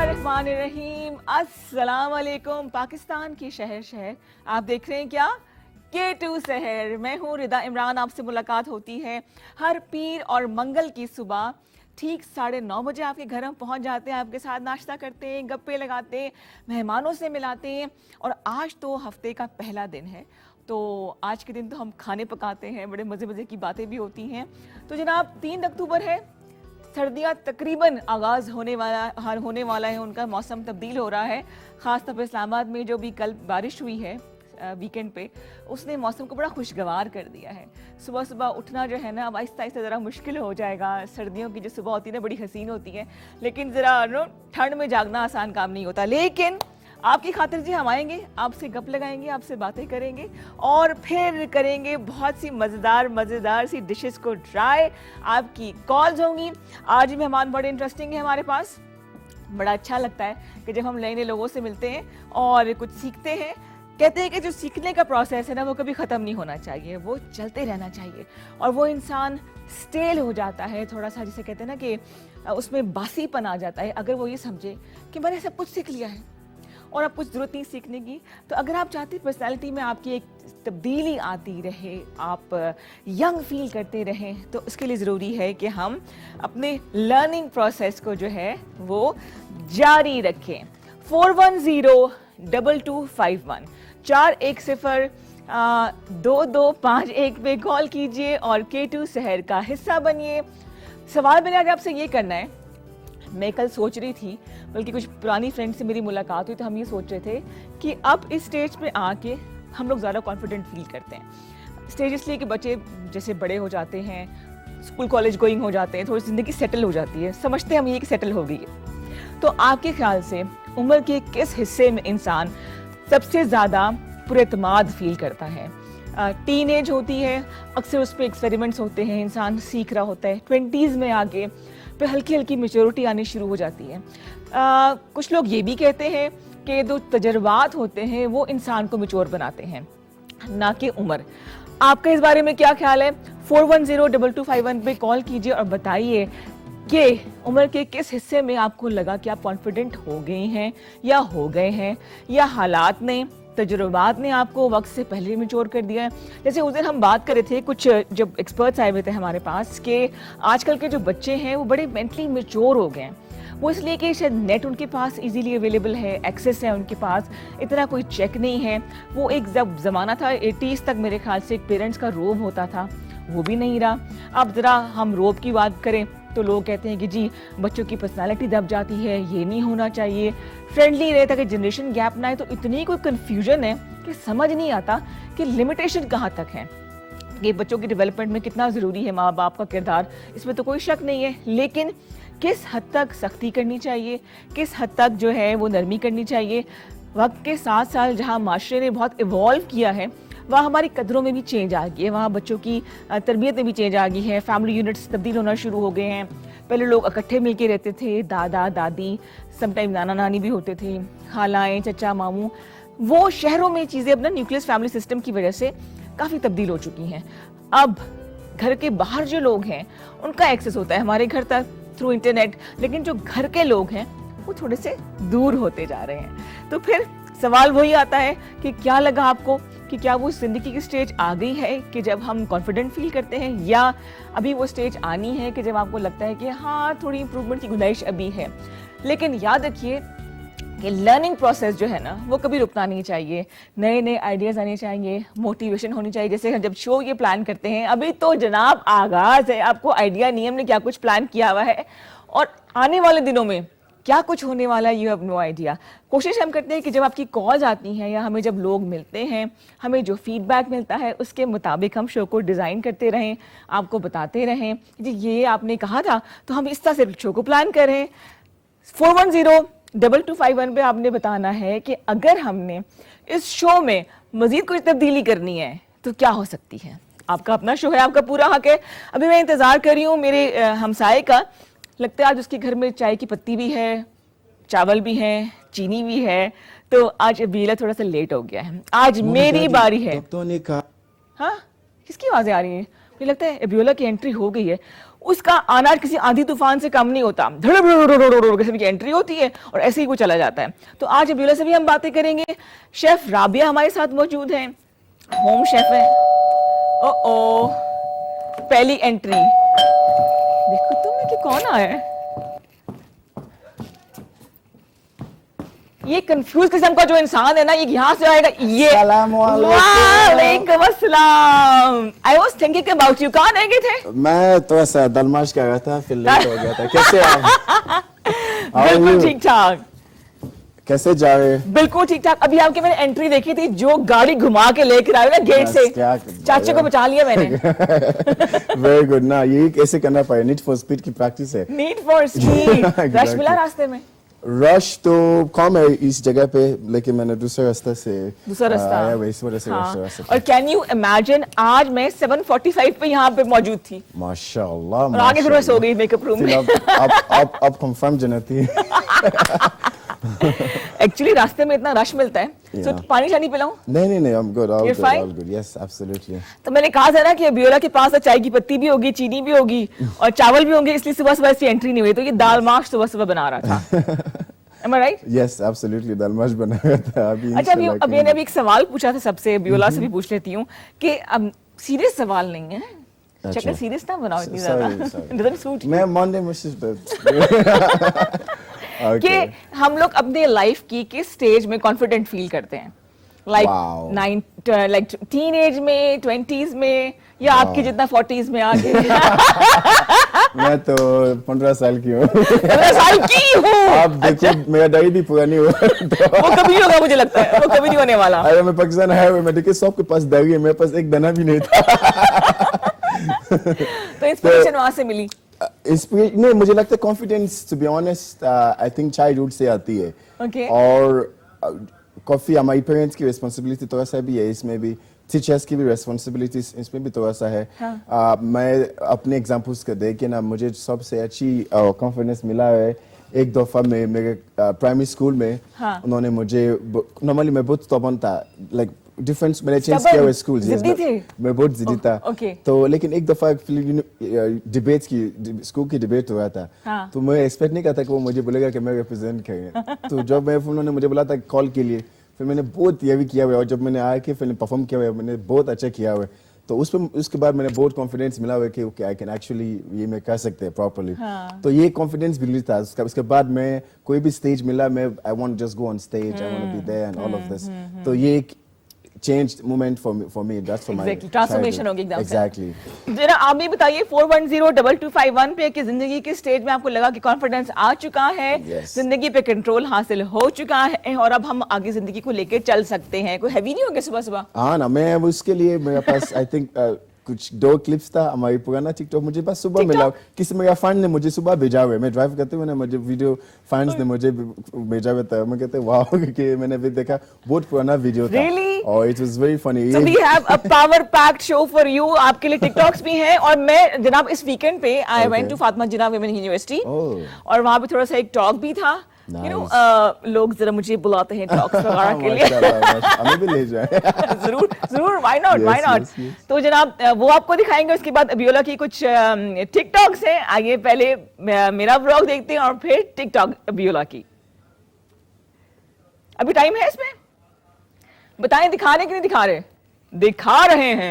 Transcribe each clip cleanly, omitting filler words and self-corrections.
बिस्मिल्लाहिर्रहमानिर्रहीम। अस्सलाम वालेकुम। पाकिस्तान की शहर शहर आप देख रहे हैं क्या K2 शहर। मैं हूँ रिदा इमरान। आपसे मुलाकात होती है हर पीर और मंगल की सुबह ठीक 9:30 बजे आपके घर हम पहुँच जाते हैं, आपके साथ नाश्ता करते हैं, गप्पे लगाते हैं, मेहमानों से मिलाते हैं। और आज तो हफ्ते का पहला दिन है, तो आज के दिन तो हम खाने पकाते हैं, बड़े मज़े मज़े की बातें भी होती हैं। तो जनाब 3 अक्टूबर है, सर्दियाँ तकरीबन आगाज़ होने वाला है, उनका मौसम तब्दील हो रहा है। ख़ास तौर पर इस्लामाबाद में जो भी कल बारिश हुई है वीकेंड पे, उसने मौसम को बड़ा खुशगवार कर दिया है। सुबह सुबह उठना जो है ना, अब आहिस्ता आहिस्ता ज़रा मुश्किल हो जाएगा। सर्दियों की जो सुबह होती है ना, बड़ी हसीन होती है, लेकिन ज़रा ठंड में जागना आसान काम नहीं होता। लेकिन आपकी खातिर जी हम आएंगे, आपसे गप लगाएंगे, आपसे बातें करेंगे और फिर करेंगे बहुत सी मज़ेदार सी डिशेस को ट्राई। आपकी कॉल्स होंगी। आज मेहमान बड़े इंटरेस्टिंग है हमारे पास। बड़ा अच्छा लगता है कि जब हम नए नए लोगों से मिलते हैं और कुछ सीखते हैं। कहते हैं कि जो सीखने का प्रोसेस है ना, वो कभी ख़त्म नहीं होना चाहिए, वो चलते रहना चाहिए। और वो इंसान स्टेल हो जाता है थोड़ा सा, जिसे कहते हैं ना कि उसमें बासीपन आ जाता है अगर वो ये समझे कि मैंने सब कुछ सीख लिया है और अब कुछ ज़रूरत नहीं सीखने की। तो अगर आप चाहते हैं पर्सनैलिटी में आपकी एक तब्दीली आती रहे, आप यंग फील करते रहें, तो उसके लिए ज़रूरी है कि हम अपने लर्निंग प्रोसेस को जो है वो जारी रखें। 410-2251 410-2251 पे कॉल कीजिए और K2 शहर का हिस्सा बनिए। सवाल मैंने आज आपसे ये करना है। मैं कल सोच रही थी, बल्कि कुछ पुरानी फ्रेंड से मेरी मुलाकात हुई, तो हम ये सोच रहे थे कि अब इस स्टेज पे आके हम लोग ज़्यादा कॉन्फिडेंट फील करते हैं। स्टेज इसलिए कि बच्चे जैसे बड़े हो जाते हैं, स्कूल कॉलेज गोइंग हो जाते हैं, थोड़ी ज़िंदगी सेटल हो जाती है, समझते हम ये कि सेटल हो गई है। तो आपके ख्याल से उम्र के किस हिस्से में इंसान सबसे ज़्यादा पुरएतमाद फील करता है? टीन एज होती है, अक्सर उस पर एक्सपेरिमेंट्स होते हैं, इंसान सीख रहा होता है। 20s में आगे पे हल्की हल्की मेच्योरिटी आनी शुरू हो जाती है। कुछ लोग ये भी कहते हैं कि जो तजर्बात होते हैं वो इंसान को मेच्योर बनाते हैं, ना कि उम्र। आपका इस बारे में क्या ख्याल है? 410-2251 पे कॉल कीजिए और बताइए कि उम्र के किस हिस्से में आपको लगा कि आप कॉन्फिडेंट हो गए हैं या हो गए हैं, या हालात ने, तजुर्बात ने आपको वक्त से पहले मैच्योर कर दिया है। जैसे उस दिन हम बात कर रहे थे, कुछ जब एक्सपर्ट्स आए हुए थे हमारे पास, कि आजकल के जो बच्चे हैं वो बड़े मेंटली मैच्योर हो गए हैं। वो इसलिए कि शायद नेट उनके पास इजीली अवेलेबल है, एक्सेस है उनके पास, इतना कोई चेक नहीं है। वो एक जब ज़माना था 80s तक मेरे ख्याल से एक पेरेंट्स का रोब होता था, वो भी नहीं रहा। अब ज़रा हम रोब की बात करें तो लोग कहते हैं कि जी बच्चों की पर्सनालिटी दब जाती है, ये नहीं होना चाहिए, फ्रेंडली रहे ताकि जनरेशन गैप ना आए। तो इतनी कोई कन्फ्यूजन है कि समझ नहीं आता कि लिमिटेशन कहाँ तक है, कि बच्चों की डेवलपमेंट में कितना ज़रूरी है माँ बाप का किरदार, इसमें तो कोई शक नहीं है। लेकिन किस हद तक सख्ती करनी चाहिए, किस हद तक जो है वो नरमी करनी चाहिए। वक्त के साथ साथ जहाँ माशरे ने बहुत इवॉल्व किया है, वहाँ हमारी कदरों में भी चेंज आ गई है, वहाँ बच्चों की तरबियत में भी चेंज आ गई है। फैमिली यूनिट्स तब्दील होना शुरू हो गए हैं। पहले लोग इकट्ठे मिलके रहते थे, दादा दादी, समटाइम नाना नानी भी होते थे, खालाएँ चचा मामू। वो शहरों में चीज़ें अपना न्यूक्लियस फैमिली सिस्टम की वजह से काफ़ी तब्दील हो चुकी हैं। अब घर के बाहर जो लोग हैं उनका एक्सेस होता है हमारे घर तक थ्रू इंटरनेट, लेकिन जो घर के लोग हैं वो थोड़े से दूर होते जा रहे हैं। तो फिर सवाल वही आता है कि क्या लगा आपको, कि क्या वो ज़िंदगी की स्टेज आ गई है कि जब हम कॉन्फिडेंट फील करते हैं, या अभी वो स्टेज आनी है कि जब आपको लगता है कि हाँ थोड़ी इंप्रूवमेंट की गुंजाइश अभी है। लेकिन याद रखिए कि लर्निंग प्रोसेस जो है ना वो कभी रुकना नहीं चाहिए। नए नए आइडियाज़ आने चाहिए, मोटिवेशन होनी चाहिए। जैसे जब शो ये प्लान करते हैं, अभी तो जनाब आगाज़ है, आपको आइडिया नहीं, हमने क्या कुछ प्लान किया हुआ है और आने वाले दिनों में क्या कुछ होने वाला है, यू हैव नो आइडिया। कोशिश हम करते हैं कि जब आपकी कॉल्स आती हैं या हमें जब लोग मिलते हैं, हमें जो फीडबैक मिलता है उसके मुताबिक हम शो को डिज़ाइन करते रहें, आपको बताते रहें जी ये आपने कहा था तो हम इस तरह से शो को प्लान करें। 410-2251 पे आपने बताना है कि अगर हमने इस शो में मज़ीद कुछ तब्दीली करनी है तो क्या हो सकती है। आपका अपना शो है, आपका पूरा हक है। अभी मैं इंतज़ार कर रही हूँ मेरे हमसाये का। लगता है आज उसके घर में चाय की पत्ती भी है, चावल भी है, चीनी भी है, तो आज अबीला थोड़ा सा लेट हो गया है। आज मेरी बारी है। तो ने कहा हाँ, किसकी आवाज़ें आ रही हैं? मुझे लगता है एबियोला की एंट्री हो गई है, उसका आना किसी आंधी तूफान से कम नहीं होता, धड़धड़ किसी की एंट्री होती है और ऐसे ही वो चला जाता है। तो आज एबियोला से भी हम बातें करेंगे। शेफ राबिया हमारे साथ मौजूद हैं, होम शेफ है। ओ पहली एंट्री देखो तुमने कि कौन आया है, ये कंफ्यूज किस्म का जो इंसान है ना, ये यहाँ से आएगा, ये वालेकुम अस्सलाम। I was thinking about you, कहाँ रह गए थे? मैं तो ऐसा दलमाश कर रहा था, फिर लेट हो गया था। कैसे आप? बिल्कुल ठीक ठाक। कैसे जा रहे हैं? बिल्कुल ठीक ठाक। अभी आपकी मैंने एंट्री देखी थी, जो गाड़ी घुमा के लेकर आए ना गेट से, चाचे को बचा लिया मैंने। वेरी गुड ना, यही कैसे करना पड़ेगा, नीड फॉर स्पीड की प्रैक्टिस है। Need for speed. रश मिला रास्ते में? रश तो कम है इस जगह पे, लेकिन मैंने दूसरे रास्ते से आया, इस वजह से हाँ। और कैन यू इमेजिन, आज मैं 7:45 पे यहाँ पे मौजूद थी। माशाल्लाह। और आगे फिर मैं सो गई मेकअप रूम में। अब कंफर्म जनाती है। एक्चुअली रास्ते में इतना रश मिलता है, तो पानी शानी पिलाऊं? नहीं, I am good, all good, yes absolutely. तो मैंने कहा था ना कि एबियोला के पास चाय की पत्ती भी होगी, चीनी भी होगी और चावल भी होंगे, इसलिए सुबह सुबह इसकी एंट्री नहीं हुई। तो ये दाल माश सुबह सुबह बना रहा था। Am I right? Yes, absolutely, दाल माश बना रहा था अभी। अच्छा, अभी मैंने अभी एक सवाल पूछा था सबसे, एबियोला से भी पूछ लेती हूँ कि अब सीरियस सवाल नहीं है, शक्ल सीरियस ना बनाओ इतनी ज्यादा। मैं मंडे मिसेस कि हम लोग अपने लाइफ की किस स्टेज में कॉन्फिडेंट फील करते हैं, लाइक टीन एज में, 20s में, या आपकी जितना 40s में आगे? मैं तो 15 साल की हूँ। 15 साल की हूँ? आप देखो मेरा दाढ़ी भी पूरा नहीं हुआ। वो कभी नहीं होगा, मुझे लगता है वो कभी नहीं होने वाला। अरे मैं पाकिस्तान आया हुआ, मैं देखे सबके पास दाढ़ी है, मेरे पास एक दाना भी नहीं था। तो इंस्पिरेशन वहां से मिली? नहीं, मुझे लगता है confidence, to be honest, I think childhood से आती है। Okay. और काफी हमारी पेरेंट्स की रिस्पॉन्सिबिलिटी थोड़ा सा भी है, इसमें भी टीचर्स की भी रिस्पॉन्सिबिलिटी इसमें भी थोड़ा सा है। हाँ। मैं अपने एग्जांपल्स को देख के ना, मुझे सबसे अच्छी कॉन्फिडेंस मिला है एक दफा में मेरे प्राइमरी स्कूल में। हाँ। उन्होंने मुझे, नॉर्मली मैं बहुत स्टबर्न था, लाइक डिफरेंस मैंने चेंज किया हुआ स्कूल, मैं बहुत जिद्दी था। तो लेकिन एक दफा डिबेट्स की, स्कूल की डिबेट हुआ था। हाँ। तो मैं एक्सपेक्ट नहीं करता कि वो मुझे बोलेगा कि मैं रिप्रेजेंट करेंगे। तो जब मैं, उन्होंने मुझे बोला था कॉल के लिए, फिर मैंने बहुत ये भी किया हुआ है, और जब मैंने आके फिर परफॉर्म किया हुआ है, मैंने बहुत अच्छा किया हुआ है। तो उसके बाद मैंने बहुत कॉन्फिडेंस मिला हुआ है कि ओके आई कैन एक्चुअली ये मैं कर सकते हैं प्रॉपर्ली। हाँ। तो ये कॉन्फिडेंस बिल्ड था। उसके बाद मैं कोई भी स्टेज मिला, मैं I want just go on stage, I want be there and all of this. तो ये एक changed moment for me, that's for exactly. my transformation होगी एकदम से। exactly। जरा आप भी बताइए 4102251 पे कि जिंदगी के स्टेज में आपको लगा कि कॉन्फिडेंस आ चुका है, yes. जिंदगी पे कंट्रोल हासिल हो चुका है और अब हम आगे जिंदगी को लेकर चल सकते हैं, कोई हैवी नहीं हो गया सुबह सुबह? हाँ ना, मैं उसके लिए मेरे पास आई थिंक कुछ 2 क्लिप्स था हमारी पुराना टिकटॉक, मुझे बस सुबह मिला, किसी मेरा फ्रेंड ने मुझे सुबह भेजा हुआ है, मैं ड्राइव करते हुए ना, मुझे वीडियो फ्रेंड्स ने मुझे भेजा हुआ था, मैं कहते वाह कि मैंने भी देखा, बहुत पुराना वीडियो था। Really? और it was very funny. So we have a power packed show for you, आपके लिए टिकटॉक्स भी हैं। और मैं जनाब इस वीकेंड पे I went to Fatima Jinnah women university, और वहाँ पे थोड़ा सा एक टॉक भी था। Nice. You know, लोग जरा मुझे बुलाते हैं टॉक्स वगैरह के लिए। हमें भी ले जाएं। जरूर, why not? तो जनाब वो आपको दिखाएंगे, उसके बाद एबियोला की कुछ टिकटॉक्स हैं। आइए पहले मेरा व्लॉग देखते हैं और फिर टिकटॉक एबियोला की। अभी टाइम है इसमें? बताएं दिखा रहे कि नहीं दिखा रहे? दिखा रहे हैं।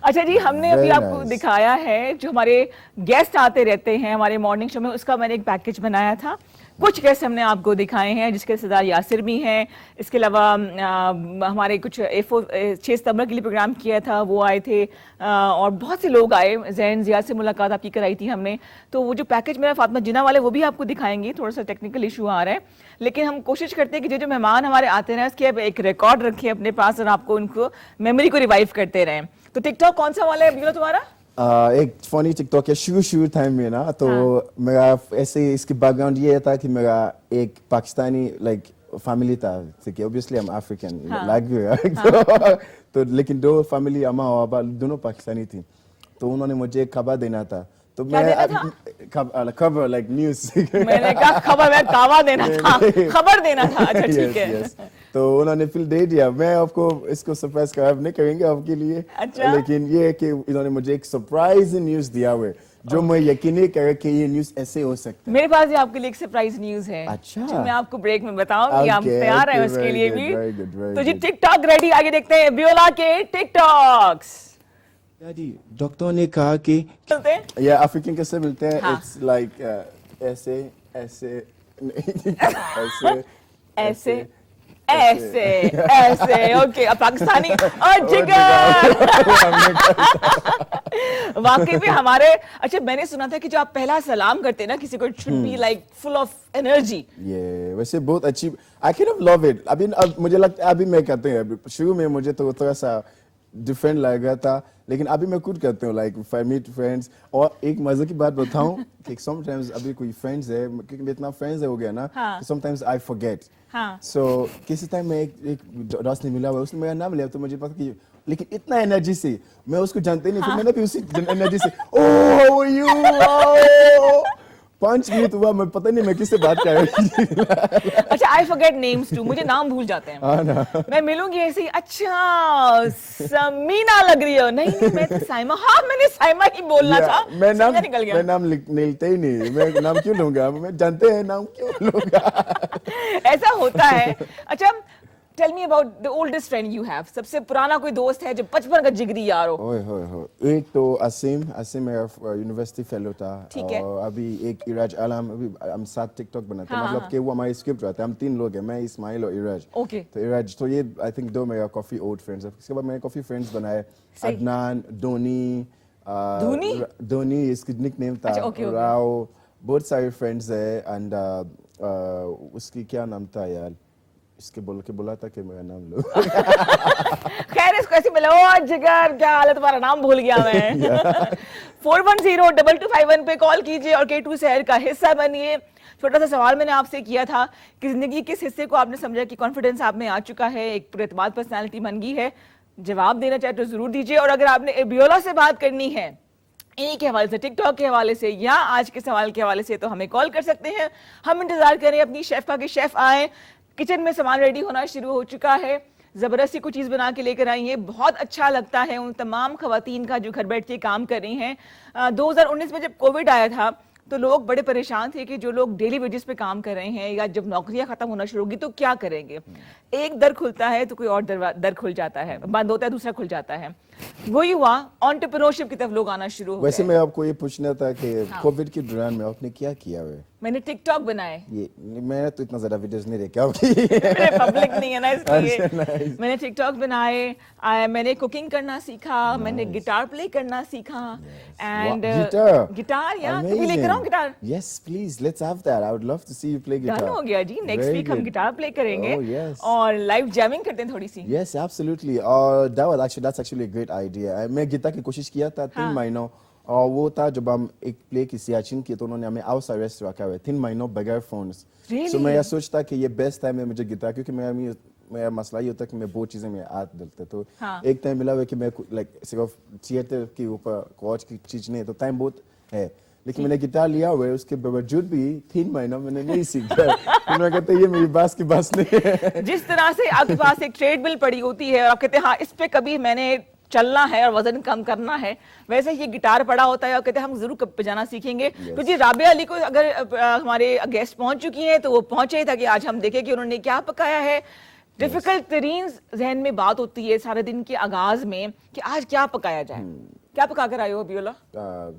अच्छा जी, हमने अभी आपको दिखाया है जो हमारे गेस्ट आते रहते हैं हमारे मॉर्निंग शो में, उसका मैंने एक पैकेज बनाया था कुछ गेस्ट हमने आपको दिखाए हैं, जिसके सरदार यासिर भी हैं, इसके अलावा हमारे कुछ 6 सितंबर के लिए प्रोग्राम किया था वो आए थे, और बहुत से लोग आए। जैन जिया से मुलाकात आपकी कराई थी हमने, तो वो जो पैकेज मेरा फातिमा जिन्ना वाले वो भी आपको दिखाएंगे। थोड़ा सा टेक्निकल इशू आ रहा है, लेकिन हम कोशिश करते हैं कि जो मेहमान हमारे आते हैं उसके एक रिकॉर्ड रखें अपने पास और आपको उनको मेमोरी को रिवाइव करते रहें। तो टिकटॉक कौन सा वाला है तुम्हारा? एक फनी टिकटॉक है शुरू टाइम में ना, तो मेरा ऐसे इसकी बैकग्राउंड ये था कि मेरा एक पाकिस्तानी लाइक फैमिली था, ठीक है, obviously I am African like तो लेकिन दो फैमिली अम्मा और अब्बा दोनों पाकिस्तानी थी, तो उन्होंने मुझे एक खबर देना था, तो मैं खबर लाइक न्यूज़ मैंने कहा खबर, मैं कावा देना था, खबर देना था। अच्छा ठीक है। तो उन्होंने फिर दे दिया। मैं आपको इसको सरप्राइज कराव नहीं करेंगे आपके लिए, अच्छा? लेकिन ये है कि इन्होंने मुझे एक सरप्राइज न्यूज़ दिया हुआ है जो मैं यकीन नहीं कर कि ये न्यूज़ ऐसे हो सकता है। मेरे पास भी आपके लिए एक सरप्राइज न्यूज़ है, अच्छा, जो मैं आपको ब्रेक में बताऊंगी। आप तैयार हैं उसके लिए भी? तो जी टिकटॉक रेडी, आगे देखते हैं बियोला के टिकटॉक्स। दादी डॉक्टर ने कहा कि ये अफ्रीकन कैसे मिलते हैं, इट्स लाइक ऐसे ऐसे ऐसे ऐसे ऐसे ऐसे। ओके, अब पाकिस्तानी और जिगर वाकई में हमारे। अच्छा, मैंने सुना था कि जो आप पहला सलाम करते हैं ना किसी को, it should be like full of energy. ये वैसे बहुत अच्छी, आई कैन लव इट। अभी अब मुझे लगता है अभी मैं कहते हैं, शुरू में मुझे तो थोड़ा सा डिफरेंट लगा था, लेकिन अभी मैं खुद कहते हूँ like if I meet friends. और एक मजे की बात बताऊं कि समटाइम्स अभी कोई फ्रेंड्स है, क्योंकि इतना फ्रेंड्स हो गया ना, समटाइम्स आई फॉरगेट। सो किसी टाइम में एक दोस्त ने मिला हुआ, उसने मेरा नाम लिया, तो मुझे पता कि, लेकिन इतना एनर्जी से मैं उसको जानते नहीं, फिर मैंने भी उसी एनर्जी से ओह यू 5 मिनट हुआ, मैं पता नहीं मैं किससे बात कर रही थी। अच्छा, आई फॉरगेट नेम्स टू, मुझे नाम भूल जाते हैं। मैं मिलूंगी ऐसे ही, अच्छा समीना लग रही हो, नहीं मैं तो साइमा, हाँ मैंने साइमा ही बोलना था, मैं नाम लेते ही नहीं, मैं नाम क्यों लूंगा, मैं जानते हैं नाम क्यों लूंगा। ऐसा होता है। अच्छा, tell me about the oldest friend you have, सबसे पुराना कोई दोस्त है जो बचपन का जिगरी यार हो? ओए होए होए, एक तो असीम मेरा यूनिवर्सिटी फेलो था, और अभी एक इराज आलम, अभी हम साथ टिकटॉक बनाते हैं, मतलब कि वो हमारे स्क्रिप्ट रहते हैं, हम 3 लोग हैं, मैं इस्माइल और इराज। तो इराज, तो ये आई थिंक 2 मेरा काफी ओल्ड फ्रेंड्स है। इसके बाद मैंने काफी फ्रेंड्स बनाए, अदनान, धोनी इसकी निकनेम था, राव, बहुत सारे फ्रेंड्स है। एंड उसकी क्या नाम था यार, इसके बोला था कि मेरा नाम लो। खैर, इसको ऐसे मिलो, जिगर क्या हाल है तुम्हारा, नाम भूल गया मैं। 410-2251 पे कॉल कीजिए और K2 शहर का हिस्सा बनिए। छोटा सा सवाल मैंने आपसे किया था कि जिंदगी किस हिस्से को आपने समझा कि कॉन्फिडेंस आप में आ चुका है, एक पुरएतमाद पर्सनालिटी बन गई है? जवाब देना चाहे तो जरूर दीजिए। और अगर आपने एबियोला से बात करनी है इन्हीं के हवाले से, टिकटॉक के हवाले से या आज के सवाल के हवाले से, तो हमें कॉल कर सकते हैं। हम इंतजार करें अपनी शेफ का कि शेफ आए। किचन में सामान रेडी होना शुरू हो चुका है, जबरदस्ती कुछ चीज बना के लेकर आई है। बहुत अच्छा लगता है उन तमाम खवातीन का जो घर बैठ के काम कर रही हैं। 2019 में जब कोविड आया था तो लोग बड़े परेशान थे कि जो लोग डेली वेजेस पे काम कर रहे हैं, या जब नौकरियां खत्म होना शुरू होगी तो क्या करेंगे। एक दर खुलता है तो कोई और दर खुल जाता है, बंद होता है दूसरा खुल जाता है। वही हुआ, एंटरप्रेन्योरशिप की तरफ लोग आना शुरू हो गए। वैसे मैं आपको ये पूछना था कि कोविड के दौरान में आपने क्या किया है? मैंने टिकटॉक बनाए। ये मैंने तो इतना ज्यादा वीडियोस नहीं देखा आपकी। मेरे पब्लिक नहीं है ना इसलिए। मैंने टिकटॉक बनाए, मैंने कुकिंग करना सीखा, मैंने गिटार प्ले करना सीखा। एंड गिटार या कभी लेकर आऊं guitar? Yes please, let's have that, I would love to see you play guitar. Done हो गया जी, नेक्स्ट वीक हम गिटार प्ले करेंगे और लाइव जैमिंग करते हैं थोड़ी सी। यस एब्सोल्युटली, और that's actually a great idea. मैं गिटार की कोशिश किया था 3 महीनों, और वो था जब हम एक प्ले की सियाचिन की, तो उन्होंने हमें हाउस अरेस्ट रखा हुआ 3 महीनों बगैर फोन्स। सो मैं ये सोचता कि ये बेस्ट टाइम है मुझे गिटार, क्योंकि मेरा मसला ये होता है कि मैं बहुत चीजें में हाथ डालता, तो एक टाइम मिला हुआ कि मैं लाइक सिर्फ थिएटर के ऊपर कोच की चीज नहीं, तो टाइम बहुत है। लेकिन मैंने गिटार लिया हुआ है, उसके बावजूद भी 3 महीना मैंने नहीं सीखा। उन्होंने कहते ये मेरी बात की बात नहीं है। जिस तरह से आपके पास एक ट्रेडमिल पड़ी होती है और आप कहते हैं हाँ इस पे कभी मैंने चलना है और वजन कम करना है, वैसे ये गिटार पड़ा होता है और कहते हैं हम जरूर बजाना सीखेंगे। तो जी राबिया अली को अगर हमारे गेस्ट पहुंच चुकी हैं तो वो पहुंचे, ताकि आज हम देखें कि उन्होंने क्या पकाया है। डिफिकल्ट तरीन जहन में बात होती है सारे दिन के आगाज में कि आज क्या पकाया जाए, क्या पका कर आए हो अबियोला?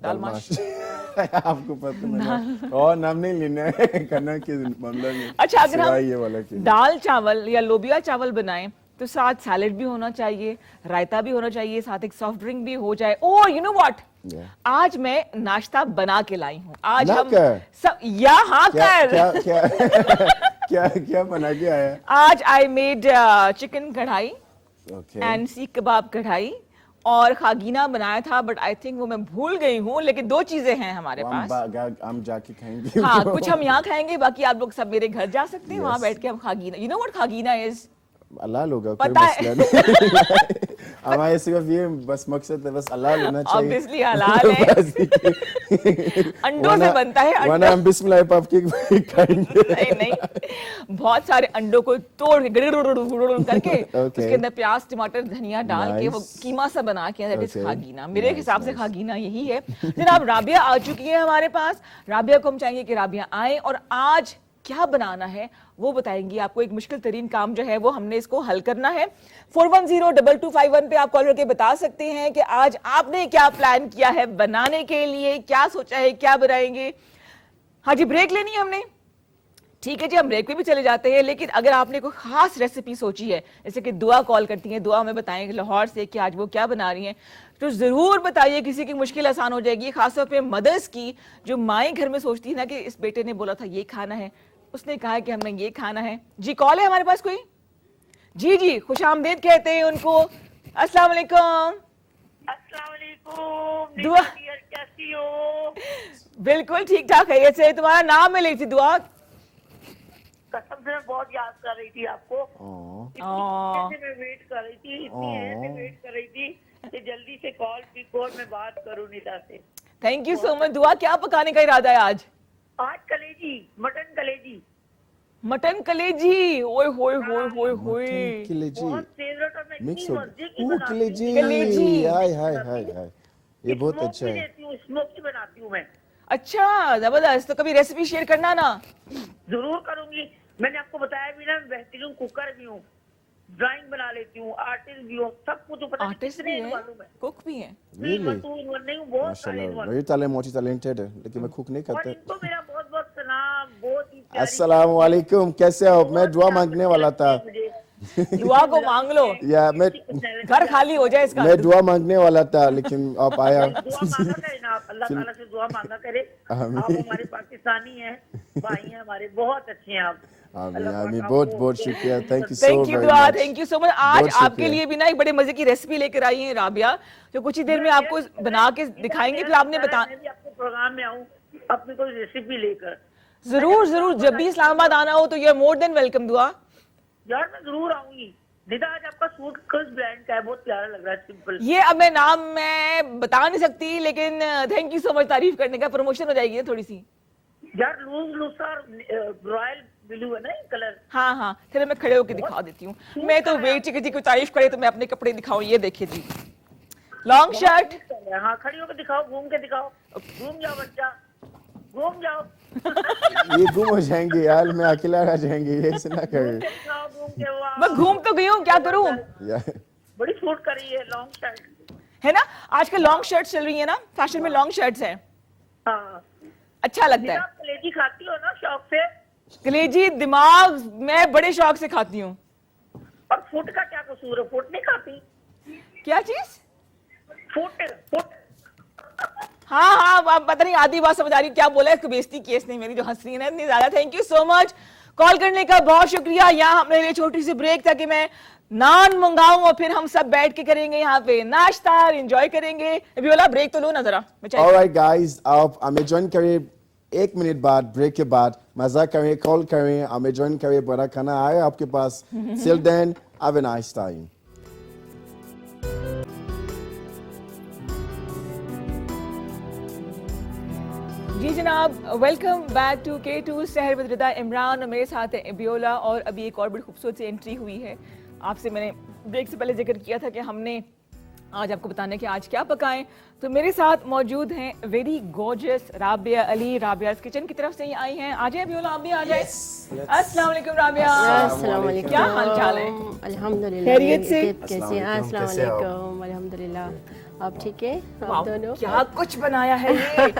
दाल माश। आपको पता नहीं और नाम नहीं लेना है करना के मामला में। अच्छा, अगर सिवाय ये वाला हम के दाल चावल या लोबिया चावल बनाएं तो साथ सैलेड भी होना चाहिए, रायता भी होना चाहिए, साथ एक सॉफ्ट ड्रिंक भी हो जाए। ओ यू नो व्हाट, आज मैं नाश्ता बना के लाई हूँ। आज ना हम कर। सब या हाँ क्या कर क्या क्या क्या बना के आया? आज आई मेड चिकन कढ़ाई ओके एंड सीख कबाब कढ़ाई और खागीना बनाया था, बट आई थिंक वो मैं भूल गई हूँ। लेकिन दो चीजें हैं हमारे पास। हम जाके खाएंगे। हाँ, कुछ हम यहाँ खाएंगे, बाकी आप लोग सब मेरे घर जा सकते हैं, वहां बैठ के हम khagina. You know what khagina is? हलाल होगा, कोई पता है। मसला नहीं। हमारे सिर्फ ये बस मकसद है, बस हलाल होना चाहिए। ऑब्वियसली हलाल है। अंडों से बनता है। वरना हम बिस्मिल्लाह पाप के खाएंगे। नहीं नहीं, बहुत सारे अंडों को तोड़ के करके उसके अंदर प्याज टमाटर धनिया डाल के वो कीमा सा बना के, दैट इज खागीना। मेरे हिसाब से खागीना यही है। जनाब राबिया आ चुकी है हमारे पास। राबिया को हम चाहेंगे कि राबिया आए और आज क्या बनाना है वो बताएंगी आपको। एक मुश्किल तरीन काम जो है वो हमने इसको हल करना है। 410-2251 पे आप कॉल करके बता सकते हैं कि आज आपने क्या प्लान किया है बनाने के लिए, क्या सोचा है, क्या बनाएंगे। हाँ जी, ब्रेक लेनी है हमने, ठीक है जी, हम ब्रेक पे भी चले जाते हैं। लेकिन अगर आपने कोई खास रेसिपी सोची है, जैसे कि दुआ कॉल करती हैं, दुआ हमें बताएं लाहौर से कि आज वो क्या बना रही हैं, तो जरूर बताइए। किसी की मुश्किल आसान हो जाएगी, खासतौर पे मदर्स की, जो माएँ घर में सोचती है ना कि इस बेटे ने बोला था ये खाना है, उसने कहा कि हमने ये खाना है। जी कॉल है हमारे पास कोई? जी जी, खुशामदीद कहते हैं उनको। अस्सलाम वालेकुम। दुआ कैसी हो? बिल्कुल ठीक ठाक है। ऐसे तुम्हारा नाम मैं ली थी दुआ। कसम से मैं बहुत याद कर रही थी आपको। इतनी मैं वेट कर रही थी, इतनी ऐसे वेट कर रही थी कि जल्दी से कॉल पिक और मैं बात करूं निदा से। Thank you so much. दुआ क्या पकाने का इरादा है आज? आज कलेजी, मटन कलेजी। मटन कलेजी, ओए होए होए होए होए, कलेजी बहुत फेवरेट और मैं मिक्स इतनी हो मर्जी की ओ बनाती हूँ। कलेजी। हाय हाय हाय हाय, ये बहुत अच्छा है। स्मोकी बनाती हूँ मैं। अच्छा जबरदस्त। तो कभी रेसिपी शेयर करना ना। जरूर करूंगी। मैंने आपको बताया भी ना, मैं बेहतरीन कुकर भी हूँ, ड्राइंग बना लेती हूँ, आर्टिस्ट भी हूँ, सब कुछ पता नहीं आर्टिस्ट कितने भी है, मालूम है। कुक भी है। नहीं, मैं तो नहीं हूँ, बहुत सारे माशाल्लाह, वेरी टैलेंट, मल्टी टैलेंटेड है, लेकिन मैं कुक नहीं और करता। इनको मेरा बहुत बहुत सलाम। बहुत ही प्यारी अस्सलाम वालेकुम, कैसे हो? मैं दुआ मांगने वाला था। दुआ को मांग लो, या मैं घर खाली हो जाए इसका। दुआ मांगने वाला था, लेकिन आप आया। दुआ मांगा करे ना आप, अल्लाह ताला से दुआ मांगा करे। आप हमारे पाकिस्तानी हैं, भाई हैं हमारे, बहुत अच्छे हैं आप। आमीन आमीन, बहुत बहुत शुक्रिया, thank you so thank you very दुआ, much. Thank you so much. आज बहुत आपके शुक्रिया। लिए भी ना एक बड़े मजे की रेसिपी लेकर आई है राबिया, जो कुछ ही देर में आपको बना के दिखाएंगे। फिर आपने बता, मैं भी आपके प्रोग्राम में आऊँ अपनी कोई रेसिपी लेकर। जरूर जरूर, जब भी इस्लामाबाद आना हो तो you are more than welcome दुआ। यार मैं जरूर आऊंगी। निदा, आज आपका सूट किस ब्रांड का है? बहुत प्यारा लग रहा है, सिंपल। ये अब मैं नाम मैं बता नहीं सकती, लेकिन थैंक यू सो मच तारीफ करने का। प्रमोशन हो जाएगी थोड़ी सी। यार लूज लूसर रॉयल ब्लू है ना ये कलर। हाँ हाँ, फिर मैं खड़े होकर दिखा देती हूँ। मैं तो वेट किसी को तारीफ करे तो मैं अपने कपड़े दिखाऊं। ये देखिए जी, लॉन्ग शर्ट। हाँ, खड़ी होकर दिखाओ, घूम के दिखाओ। घूम जाओ बच्चा, घूम जाओ। ये गुम हो जाएंगे यार, मैं अकेला रह जाएंगे, ये ऐसे ना करे। दिखाओ, घूम के वाह। मैं घूम तो गई हूँ, क्या करूँ? बड़ी सूट करी है लॉन्ग शर्ट, है ना, आजकल लॉन्ग शर्ट चल रही है ना, फैशन में लॉन्ग शर्ट्स हैं। हाँ अच्छा लगता है। आप कलेजी खाती हो ना शौक से? कलेजी दिमाग मैं बड़े शौक से खाती हूँ। और फुट का क्या कसूर है? फुट नहीं खाती? क्या चीज? Foot foot. हाँ हाँ, आप पता नहीं आधी बात समझ आ रही क्या बोला, इसको बेइज्जती केस नहीं मेरी जो हंस रही है ना इतनी ज्यादा। Thank you so much call करने का, बहुत शुक्रिया। यहाँ हमने लिए छोटी सी ब्रेक था कि मैं नान मंगाऊं और फिर हम सब बैठ के करेंगे यहाँ पे नाश्ता, एंजॉय करेंगे। अभी बोला ब्रेक तो लो ना जरा। ऑलराइट गाइस, आप हमें ज्वाइन करिए 1 मिनट बाद, ब्रेक के बाद मजा करें, कॉल करें, हमें ज्वाइन करिए, बड़ा खाना आए आपके पास। Till then, have a nice time. जी जनाब, वेलकम बैक टू K2 सहर विद रिदा इमरान, और मेरे साथ है एबियोला। और अभी एक और बड़ी खूबसूरत सी एंट्री हुई है। आपसे मैंने ब्रेक से पहले जिक्र किया था कि हमने आज आपको बताना है कि आज क्या पकाएं। तो मेरे साथ मौजूद हैं very gorgeous Rabia Ali. Rabia kitchen की तरफ से ही आई हैं। आ जाए अबियोला, आप भी आ जाए। अस्सलाम वालेकुम राबिया। अस्सलाम वालेकुम। क्या हाल चाल है? अल्हम्दुलिल्लाह। खैरियत से? कैसे हैं? अस्सलाम वालेकुम। अल्हम्दुलिल्लाह। आप ठीक है? वाह, आप दोनों? क्या कुछ बनाया है ये।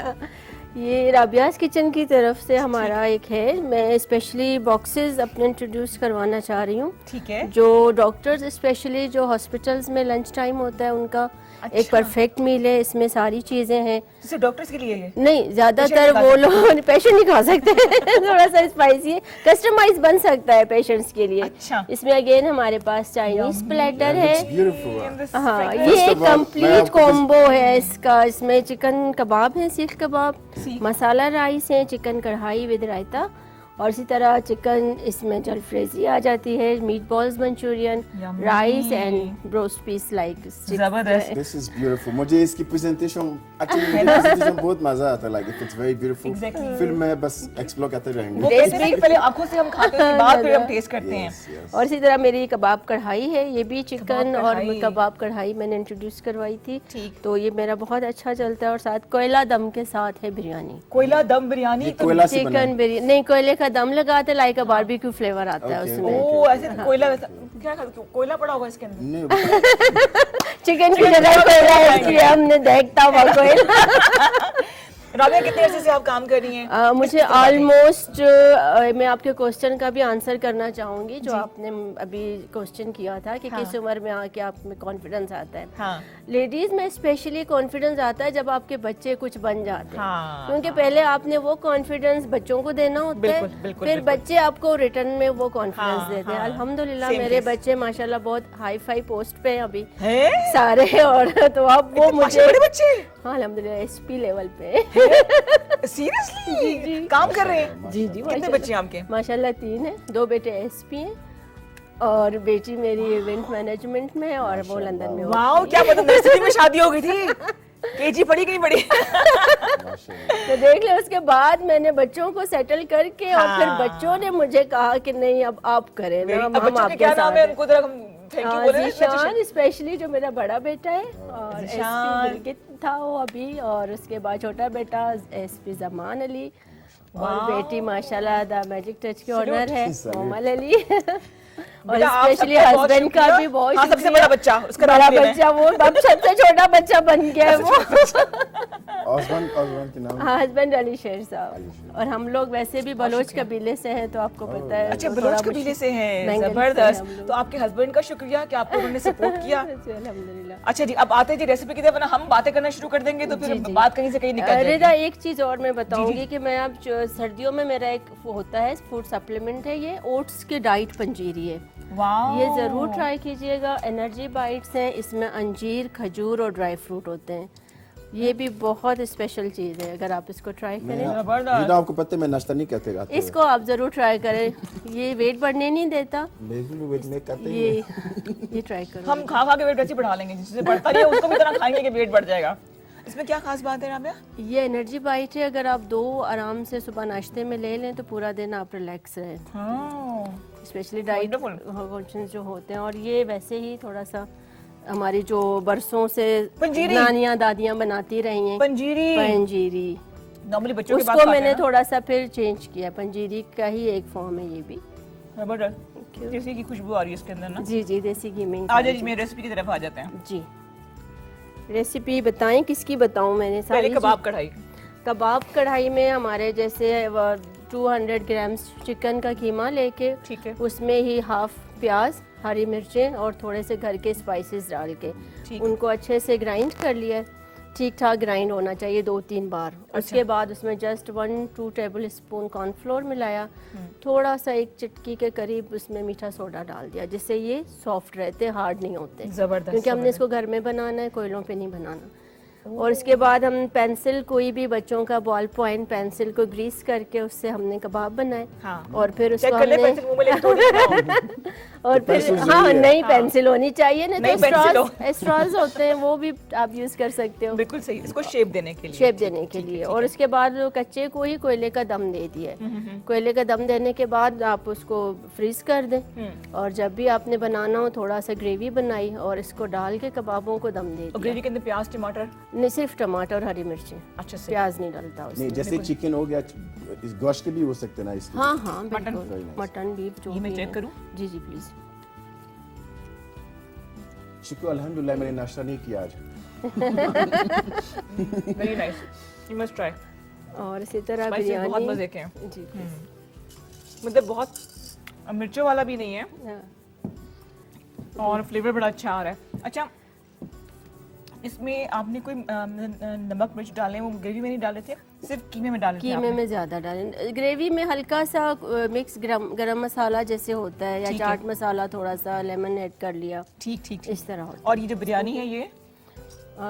ये राबियास किचन की तरफ से हमारा एक है, मैं स्पेशली बॉक्सेस अपने इंट्रोड्यूस करवाना चाह रही हूँ। ठीक है। जो डॉक्टर्स स्पेशली जो हॉस्पिटल्स में लंच टाइम होता है उनका एक परफेक्ट मील है, इसमें सारी चीज़ें हैं। जैसे डॉक्टर्स के लिए ये नहीं, ज़्यादातर वो लोग पेशेंट नहीं खा सकते थोड़ा सा स्पाइसी है, कस्टमाइज बन सकता है पेशेंट्स के लिए। अच्छा। इसमें अगेन हमारे पास चाइनीज प्लेटर है। Beautiful. हाँ, First ये of एक all, मैं कंप्लीट आपको कॉम्बो है इसका। इसमें चिकन कबाब है, सीख कबाब, मसाला राइस है, चिकन कढ़ाई विद रायता, और इसी तरह चिकन इसमें जलफ्रेजी आ जाती है, meat balls Manchurian, Yummy. Rice and broast piece like. जबरदस्त। This is beautiful. मुझे इसकी presentation बहुत मजा आता है, like it's very beautiful. Exactly. फिर मैं बस एक्सप्लोर करते वो रहेंगे। कहते हैं कि पहले आंखों से हम खाते हैं, उसके बाद फिर हम टेस्ट करते हैं। Yes, yes. और इसी तरह मेरी कबाब कढ़ाई है, ये भी चिकन और कढ़ाई। कबाब कढ़ाई मैंने इंट्रोड्यूस करवाई थी। ठीक। तो ये मेरा बहुत अच्छा चलता है, और साथ कोयला दम के साथ है बिरयानी। कोयला दम बिरयानी। ये कोयला से बना है। चिकन बिरयानी नहीं, कोयले का दम लगाते, लाइक अ बारबेक्यू फ्लेवर आता है Okay, उसमें। ओ ऐसे कोयला वैसा क्या कोयला पड़ा होगा इसके अंदर। नहीं, चिकन की जगह कोयला है, इसलिए हमने देखता हुआ कोयला। राबिया, कितने अर्से से आप काम कर रही हैं? मुझे ऑलमोस्ट मैं आपके क्वेश्चन का भी आंसर करना चाहूंगी, जो आपने अभी क्वेश्चन किया था कि किस उम्र में आके आप में कॉन्फिडेंस आता है। हाँ। लेडीज में स्पेशली कॉन्फिडेंस आता है जब आपके बच्चे कुछ बन जाते हैं। हाँ, क्योंकि पहले आपने वो कॉन्फिडेंस बच्चों को देना होता है, बिल्कुल, बिल्कुल, फिर बिल्कुल। बच्चे आपको रिटर्न में वो कॉन्फिडेंस हाँ, देते हैं। हाँ। अल्हम्दुलिल्लाह Same मेरे case। बच्चे माशाल्लाह बहुत हाई फाई पोस्ट पे हैं अभी है? सारे, और तो अब वो मुझे बड़े बच्चे हाँ अल्हम्दुलिल्लाह एसपी लेवल पे सीरियसली जी काम कर रहे हैं। जी कितने माशाल्लाह। बच्चे हैं आपके? माशाल्लाह 3 है, 2 बेटे एसपी हैं और बेटी मेरी इवेंट मैनेजमेंट में है, और वो लंदन में वाओ, क्या मतलब नर्सरी में शादी हो गई थी? केजी पड़ी कि नहीं पड़ी? तो देख ले, उसके बाद मैंने बच्चों को सेटल करके और फिर हाँ। बच्चों ने मुझे कहा कि नहीं अब आप करें ना, अब बच्चों के आपके क्या नाम साथ है हैं। उनको जरा हम थैंक यू बोले ना। जीशान स्पेशली जो मेरा बड़ा बेटा है, और जीशान। एसपी गिलगित था वो अभी, और उसके बाद छोटा बेटा एसपी जमान अली, और बेटी माशाल्लाह द मैजिक टच की ऑनर है कोमल अली। और बेटा, आप स्पेशली सबका बहुत हस्बैंड का शुक्रिया। भी बहुत हाँ, सबसे शुक्रिया। बड़ा बच्चा, उसका नाम बड़ा लेना है। बच्चा वो अब सबसे छोटा बच्चा बन गया है वो। ऑसमान के नाम। हाँ, हस्बैंड अली शेर साहब। और हम लोग वैसे भी बलोच कबीले से हैं, तो आपको पता है। अच्छा, तो बलोच थोड़ा कबीले से हैं, बेंगल से हैं जबरदस्त। हम लोग। तो आपके हस्बैंड का शुक्रिया कि आपको उन्होंने सपोर्ट किया। जी, अल्हम्दुलिल्लाह। अच्छा जी, अब आते हैं जी रेसिपी की तरफ, वरना हम बातें करना शुरू कर देंगे तो फिर बात कहीं से कहीं निकल रिदा, जाएगी। एक चीज और मैं बताऊंगी कि मैं अब सर्दियों में मेरा एक वो होता है फूड सप्लीमेंट है, ये ओट्स की डाइट पंजीरी है। वाओ, ये जरूर ट्राई कीजिएगा। एनर्जी बाइट्स हैं, इसमें अंजीर, खजूर और ड्राई फ्रूट होते हैं। ये भी बहुत स्पेशल चीज़ है, अगर आप इसको ट्राई करें। जबरदस्त। जी, आपको पता है मैं नाश्ता नहीं करते रात को। इसको आप जरूर ट्राई करें, ये वेट बढ़ने नहीं देता। मेरे भी वेट में करते ही ये ट्राई करो। हम खा खा के वेट वैसे बढ़ा लेंगे, जिससे बढ़ता नहीं है उसको भी इतना खाएंगे कि वेट बढ़ जाएगा। इसमें क्या खास बात है राबिया? ये एनर्जी बाइट है, अगर आप 2 आराम से सुबह नाश्ते में ले लें तो पूरा दिन आप रिलैक्स रहें, हाँ, स्पेशली डाइट Wonderful। जो होते हैं। और ये वैसे ही थोड़ा सा हमारी जो बरसों से पंजीरी। नानियाँ दादियाँ बनाती रही हैं, पंजीरी पंजीरी, नॉर्मली बच्चों के पास उसको खाते मैंने हैं ना। थोड़ा सा फिर चेंज किया। पंजीरी का ही एक फॉर्म है ये भी। जबरदस्त, जैसे की खुशबू आ रही है इसके अंदर ना। जी जी, देसी घी में। आ जाइए, मेरी रेसिपी की तरफ आ जाते हैं। जी, रेसिपी बताएं, किसकी बताऊं? मैंने पहले सारी कबाब कढ़ाई। कबाब कढ़ाई में हमारे जैसे 200 ग्राम्स चिकन का कीमा लेके ठीक है। उसमें ही हाफ प्याज, हरी मिर्चें और थोड़े से घर के स्पाइसेस डाल के ठीक। उनको अच्छे से ग्राइंड कर लिया। ठीक ठाक ग्राइंड होना चाहिए 2-3 बार। उसके बाद उसमें जस्ट 1-2 टेबल स्पून कॉर्नफ्लोर मिलाया, थोड़ा सा 1 चुटकी के करीब उसमें मीठा सोडा डाल दिया, जिससे ये सॉफ्ट रहते, हार्ड नहीं होते। जबरदस्त, क्योंकि हमने इसको घर में बनाना है, कोयलों पे नहीं बनाना। और इसके बाद हम पेंसिल, कोई भी बच्चों का बॉल पॉइंट पेंसिल को ग्रीस करके उससे हमने कबाब बनाए। हाँ। और फिर चेक उसको कर ले हमने पेंसिल मुंह में लेके थोड़ी ना। और फिर पेंसिल हाँ, जरूरी है। नई पेंसिल होनी चाहिए, नहीं नई तो पेंसिल हो। स्ट्रॉज होते हैं, वो भी आप यूज कर सकते हो बिल्कुल सही, इसको शेप देने के लिए। शेप देने के लिए। और उसके बाद कच्चे को ही कोयले का दम दे दिया। कोयले का दम देने के बाद आप उसको फ्रीज कर दें, और जब भी आपने बनाना हो थोड़ा सा ग्रेवी बनाई और इसको डाल के कबाबों को दम दे और दिया। ग्रेवी के अंदर प्याज, टमाटर। नहीं, सिर्फ टमाटर और हरी मिर्ची, अच्छा से। प्याज नहीं डालता नहीं, उसमें। जैसे चिकन हो गया, इस गोश्त के भी हो सकते हैं ना इसके। हाँ हाँ, मटन। बिल्कुल, मटन बीफ जो ये मैं भी चेक है। करूं? जी जी प्लीज। शुक्र अल्हम्दुलिल्लाह, मैंने नाश्ता नहीं किया आज। Very nice, you must try. और इसी तरह स्पाइसी बहुत बिरयानी मजे के हैं, जी मतलब बहुत मिर्चों वाला भी नहीं है हाँ। और फ्लेवर बड़ा अच्छा आ रहा है। अच्छा, इसमें आपने कोई नमक मिर्च डाले वो ग्रेवी में नहीं डाले थे, सिर्फ कीमे में डाले थे कीमे आपने? में ज़्यादा डालें, ग्रेवी में हल्का सा मिक्स गरम मसाला जैसे होता है या ठीक है। चाट मसाला, थोड़ा सा लेमन ऐड कर लिया, ठीक ठीक ठीक। इस तरह होता और ये जो बिरयानी है ये है।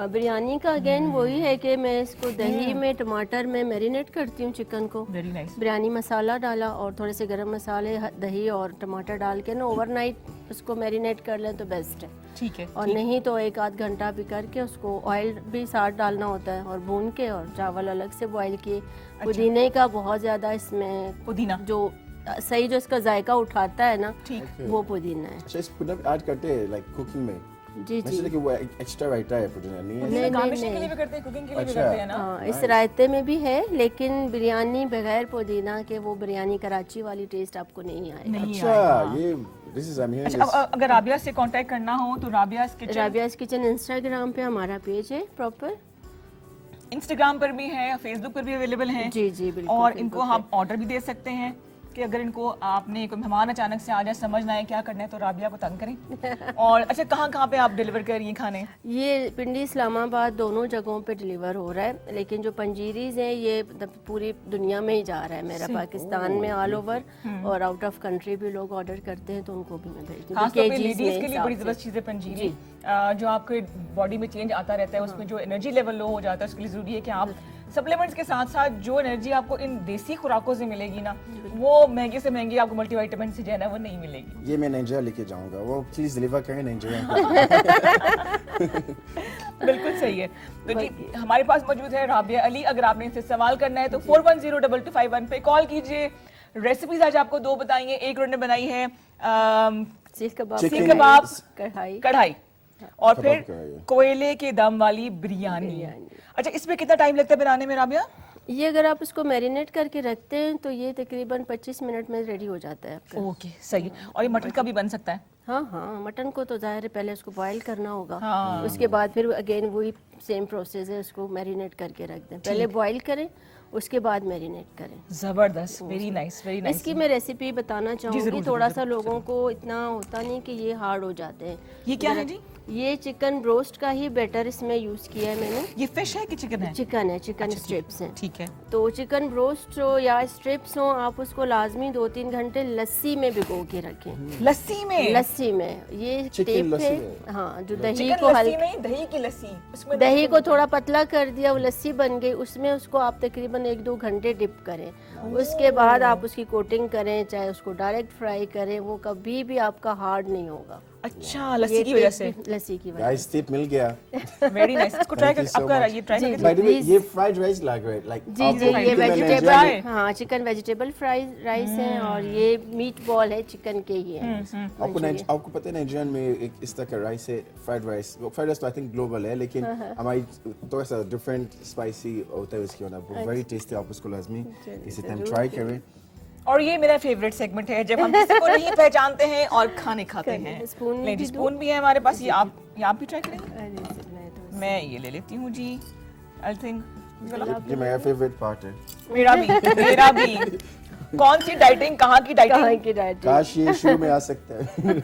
बिरयानी का अगेन वही है कि मैं इसको दही में टमाटर में मैरिनेट करती हूँ चिकन को, वेरी नाइस। बिरयानी मसाला डाला और थोड़े से गरम मसाले, दही और टमाटर डाल के ना ओवरनाइट उसको मैरिनेट कर लें तो बेस्ट है। ठीक है, और नहीं तो 1 आध घंटा भी करके उसको ऑयल भी साथ डालना होता है और भून के और चावल अलग से बॉईल किए। पुदीने का बहुत ज़्यादा इसमें पुदीना जो सही जो इसका जायका उठाता है ना, ठीक। वो पुदीना है। अच्छा, इस पुदीना ऐड करते हैं लाइक कुकिंग में? जी मैं जी सोचा कि वो एक्स्ट्रा रायता है पुदीना, नहीं है? नहीं, गार्निशिंग के लिए भी करते हैं, कुकिंग के लिए भी अच्छा। करते हैं ना। हाँ, इस रायते में भी है, लेकिन बिरयानी बगैर पुदीना के वो बिरयानी कराची वाली टेस्ट आपको नहीं आएगा। नहीं अच्छा, ये this is I am hearing अच्छा, अगर राबिया से कांटेक्ट करना हो तो राबियास किचन राबियास किचन इंस्टाग्राम पे हमारा पेज है प्रॉपर। इंस्टाग्राम पर भी है, फेसबुक पर भी अवेलेबल है। जी जी बिल्कुल। और बिल्कुल, इनको हम ऑर्डर भी दे सकते हैं कि अगर इनको आपने कोई मेहमान अचानक से आ जाए, समझ ना आए क्या करना है, तो राबिया को तंग करें। और अच्छा, कहाँ पे आप डिलीवर कर रही हैं खाने? ये पिंडी इस्लामाबाद दोनों जगहों पे डिलीवर हो रहा है, लेकिन जो पंजीरीज हैं ये पूरी दुनिया में ही जा रहा है मेरा, पाकिस्तान में ऑल ओवर, और आउट ऑफ कंट्री भी लोग ऑर्डर करते हैं तो उनको भी मैं भेजती हूँ खासतौर पे kgs लेडीज में के लिए हिसाब बड़ी से। जबरदस्त चीज़ है पंजीरी, जो आपके बॉडी में चेंज आता रहता है, उसमें जो एनर्जी लेवल लो हो जाता है, उसके लिए जरूरी है कि आप सप्लीमेंट्स के साथ साथ जो एनर्जी आपको इन देसी खुराकों से मिलेगी ना, वो महंगी से महंगी आपको मल्टीविटामिन से जो है ना वो नहीं मिलेगी। ये मैं नाइजीरिया लेके जाऊंगा, वो प्लीज डिलीवर करें नाइजीरिया। बिल्कुल सही है। तो जी हमारे पास मौजूद है राबिया अली। अगर आपने इनसे सवाल करना है तो 41022251 पे कॉल कीजिए। रेसिपीज आज आपको 2 बताई हैं। एक उन्होंने बनाई है सीख कबाब, सीख कबाब, कढ़ाई, कढ़ाई, और कबाब फिर कढ़ाई। कोयले के दम वाली बिरयानी। अच्छा, इसमें कितना टाइम लगता है बनाने में राबिया? ये अगर आप इसको मैरिनेट करके रखते हैं तो ये तकरीबन 25 मिनट में रेडी हो जाता है आपका। ओके, सही है। और ये मटन का भी बन सकता है? हाँ हाँ, मटन को तो जाहिर है पहले उसको बॉईल करना होगा, हाँ। उसके बाद फिर अगेन वही सेम प्रोसेस है, उसको मैरिनेट करके रख दें, पहले बॉईल करें उसके बाद मैरिनेट करें। जबरदस्त, वेरी नाइस, वेरी नाइस। इसकी मैं रेसिपी बताना चाहूँगी। जरूर, थोड़ा जरूर, सा लोगों को इतना होता नहीं कि ये हार्ड हो जाते हैं। ये क्या है जी? ये चिकन ब्रोस्ट का ही बैटर इसमें यूज़ किया है मैंने। ये फिश है कि चिकन है? चिकन है, चिकन स्ट्रिप्स हैं। ठीक है। तो चिकन ब्रोस्ट हो या स्ट्रिप्स हो, आप उसको लाजमी 2-3 घंटे लस्सी में भिगो के रखें। लस्सी में? लस्सी में ये चिकन टेप लस्सी है, में? हाँ, जो दही चिकन को लस्सी हल्का, नहीं, दही की लस्सी। उसमें दही को थोड़ा पतला कर दिया, वो लस्सी बन गई, उसमें उसको आप तकरीबन 1-2 घंटे डिप करें। उसके बाद आप उसकी कोटिंग करें, चाहे उसको डायरेक्ट फ्राई करें, वो कभी भी आपका हार्ड नहीं होगा। अच्छा, लस्सी ये की वजह टेप से। भी लस्सी की वजह गाइस टिप मिल गया। Very nice. इसको ट्राई Thank कर, you so आपका much. ये ट्राई जी, करके बाय द वे, Please. ये फ्राइड राइस लग रहा है लाइक जी जी, ये Chicken वेजिटेबल, Nigeria हाँ, चिकन वेजिटेबल फ्राइड राइस है, और ये मीट बॉल है, चिकन के ही है। आपको पता है नाइजीरियन में एक इस तरह का राइस है, फ्राइड राइस। फ्राइड राइस तो आई थिंक ग्लोबल है, लेकिन हमारी थोड़ा सा डिफरेंट स्पाइसी होता है उसके अंदर, वेरी टेस्टी। आप उसको लाजमी इसी टाइम ट्राई करें। और ये मेरा फेवरेट सेगमेंट है जब हम किसी को नहीं पहचानते हैं और खाने खाते हैं। स्पून नहीं जी, भी स्पून भी है हमारे पास। ये आप भी ट्राई करेंगे? अरे, मैं तो मैं ये ले लेती हूँ जी। आई थिंक ये मेरा फेवरेट पार्ट है। मेरा भी। कौन सी डाइटिंग, कहाँ की कहाँ डाइटिंग? की डाइट? काश ये शुरू में आ सकता है।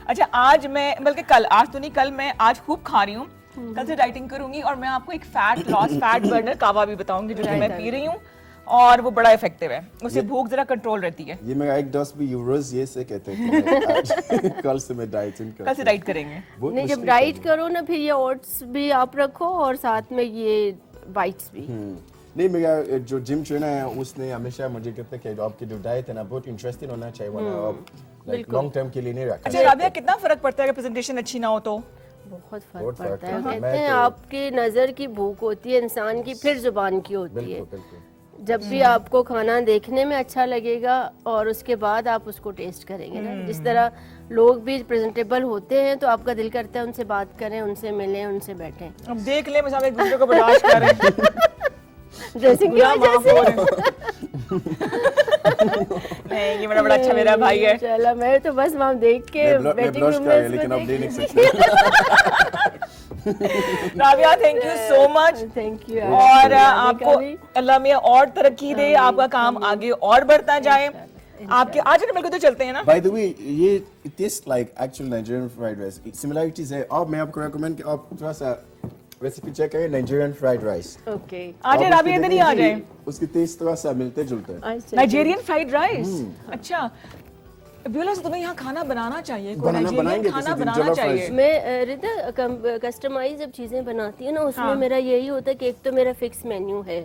अच्छा, आज मैं, बल्कि कल, आज तो नहीं, कल मैं आज खूब खा रही हूँ, कल से डाइटिंग करूंगी और मैं आपको एक फैट लॉस, फैट बर्नर कावा भी बताऊंगी जो कि मैं पी रही हूँ, और वो बड़ा इफेक्टिव है। उससे भूख जरा कंट्रोल रहती है। ये मेरा एक दोस्त भी यूरोज ये से कहते हैं कि आज कल से मैं डाइटिंग कल से डाइट करेंगे। नहीं, जब डाइट करो ना, फिर ये ओट्स भी आप रखो और साथ में ये बाइट्स भी। नहीं, मेरा जो जिम ट्रेनर है उसने हमेशा मुझे कहता है कि आपकी जो डाइट है ना बहुत इंटरेस्टिंग होना चाहिए, वरना आप लाइक लॉन्ग टर्म के लिए नहीं रखा। अच्छा राबिया, कितना फर्क पड़ता है अगर प्रेजेंटेशन अच्छी ना हो तो? बहुत फर्क बहुत फर्क पड़ता है। पड़ता है। कहते मैं हैं तो- आपकी नजर की भूख होती है इंसान की, फिर जुबान की होती है। बिल्कुल बिल्कुल। जब भी आपको खाना देखने में अच्छा लगेगा और उसके बाद आप उसको टेस्ट करेंगे ना, जिस तरह लोग भी प्रेजेंटेबल होते हैं तो आपका दिल करता है उनसे बात करें, उनसे मिलें, उनसे बैठें। अब देख ले, हम एक दूसरे को बर्दाश्त कर रहे हैं। ड्रेसिंग की गुलाम वजह माफ से। हो रहे हैं। नहीं, ये बड़ा अच्छा मेरा भाई है। चला, मैं तो बस वहाँ देख के मैं वेटिंग ब्लश रूम कर में रहा लेकिन इसको अब दे नहीं देख- सकते। Rabia, thank you so much. Thank you. और आपको अल्लाह मियां और तरक्की दे, आपका काम आगे और बढ़ता जाए। आपके आज ना बिल्कुल तो चलते हैं ना। By the way, ये it tastes like actual Nigerian fried rice. Similarities है। और मैं आपको recommend कि आप थोड़ा सा रेसिपी चेक करें Nigerian fried rice। ओके। आ जाए राबिया, इधर ही आ जाए। उसके टेस्ट थोड़ा सा मिलते जुलते हैं। नाइजीरियन फ्राइड राइस, अच्छा। ब्यूला से तुम्हें यहाँ खाना बनाना चाहिए, कोई नाइजीरियन बनाएंगे खाना किसी दिन, बनाना जॉलोफ चाहिए। राइस। मैं रिदा कस्टमाइज जब चीज़ें बनाती हूँ ना उसमें हाँ। मेरा यही होता है कि एक तो मेरा फिक्स मेन्यू है,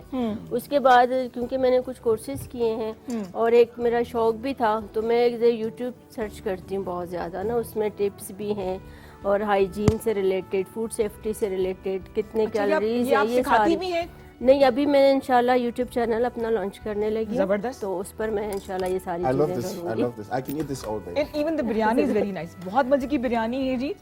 उसके बाद क्योंकि मैंने कुछ कोर्सेज किए हैं और एक मेरा शौक भी था तो मैं यूट्यूब सर्च करती हूँ बहुत ज़्यादा ना, उसमें टिप्स भी हैं और हाइजीन से रिलेटेड, फूड सेफ्टी से रिलेटेड, कितने अच्छा, कैलोरीज ये आप है, ये सिखाती सारी। भी हैं? नहीं, अभी मैं इंशाल्लाह यूट्यूब चैनल अपना लॉन्च करने लगी हूँ, जबरदस्त। तो उस पर मैं इंशाल्लाह ये सारी I love चीज़ें this. I करूँगी। love this. I can eat this all day. Even the biryani is very nice, बहुत मजे की बिरयानी है जी।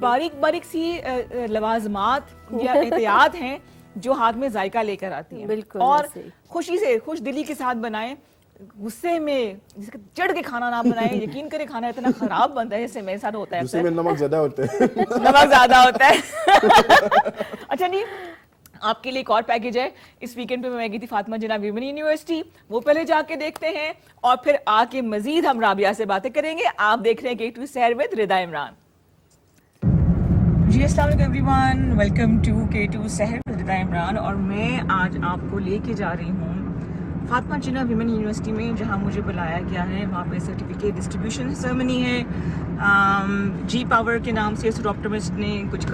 बारीक बारीक सी लवाजमात या एहतियात हैं जो हाथ में जायका लेकर आती हैं। बिल्कुल और ऐसे ही। खुशी से, खुश दिली के साथ बनाएं, गुस्से में जिसके चढ़ के खाना ना बनाएं। यकीन करें खाना इतना खराब बनता है, जैसे मेरे साथ होता है दूसरे अक्सर। में नमक ज्यादा होते हैं। नमक ज्यादा होता है। अच्छा जी, आपके लिए एक और पैकेज है। इस वीकेंड पे मैं गई थी फातिमा जिन्ना विमेन यूनिवर्सिटी, वो पहले जाके देखते हैं और फिर आके मजीद हम राबिया से बातें करेंगे। आप देख रहे हैं K2 सहर विद रिदा इमरान। जी अस्सलाम वालेकुम एवरीवन, वेलकम टू K2 सहर विद रिदा इमरान। और मैं आज आपको लेके जा रही हूँ फातिमा जिन्ना विमेन यूनिवर्सिटी में, जहाँ मुझे बुलाया गया है। वहाँ पे सर्टिफिकेट डिस्ट्रीब्यूशन सेरेमनी है। जी पावर के नाम से इस ऑप्टिमिस्ट ने कुछ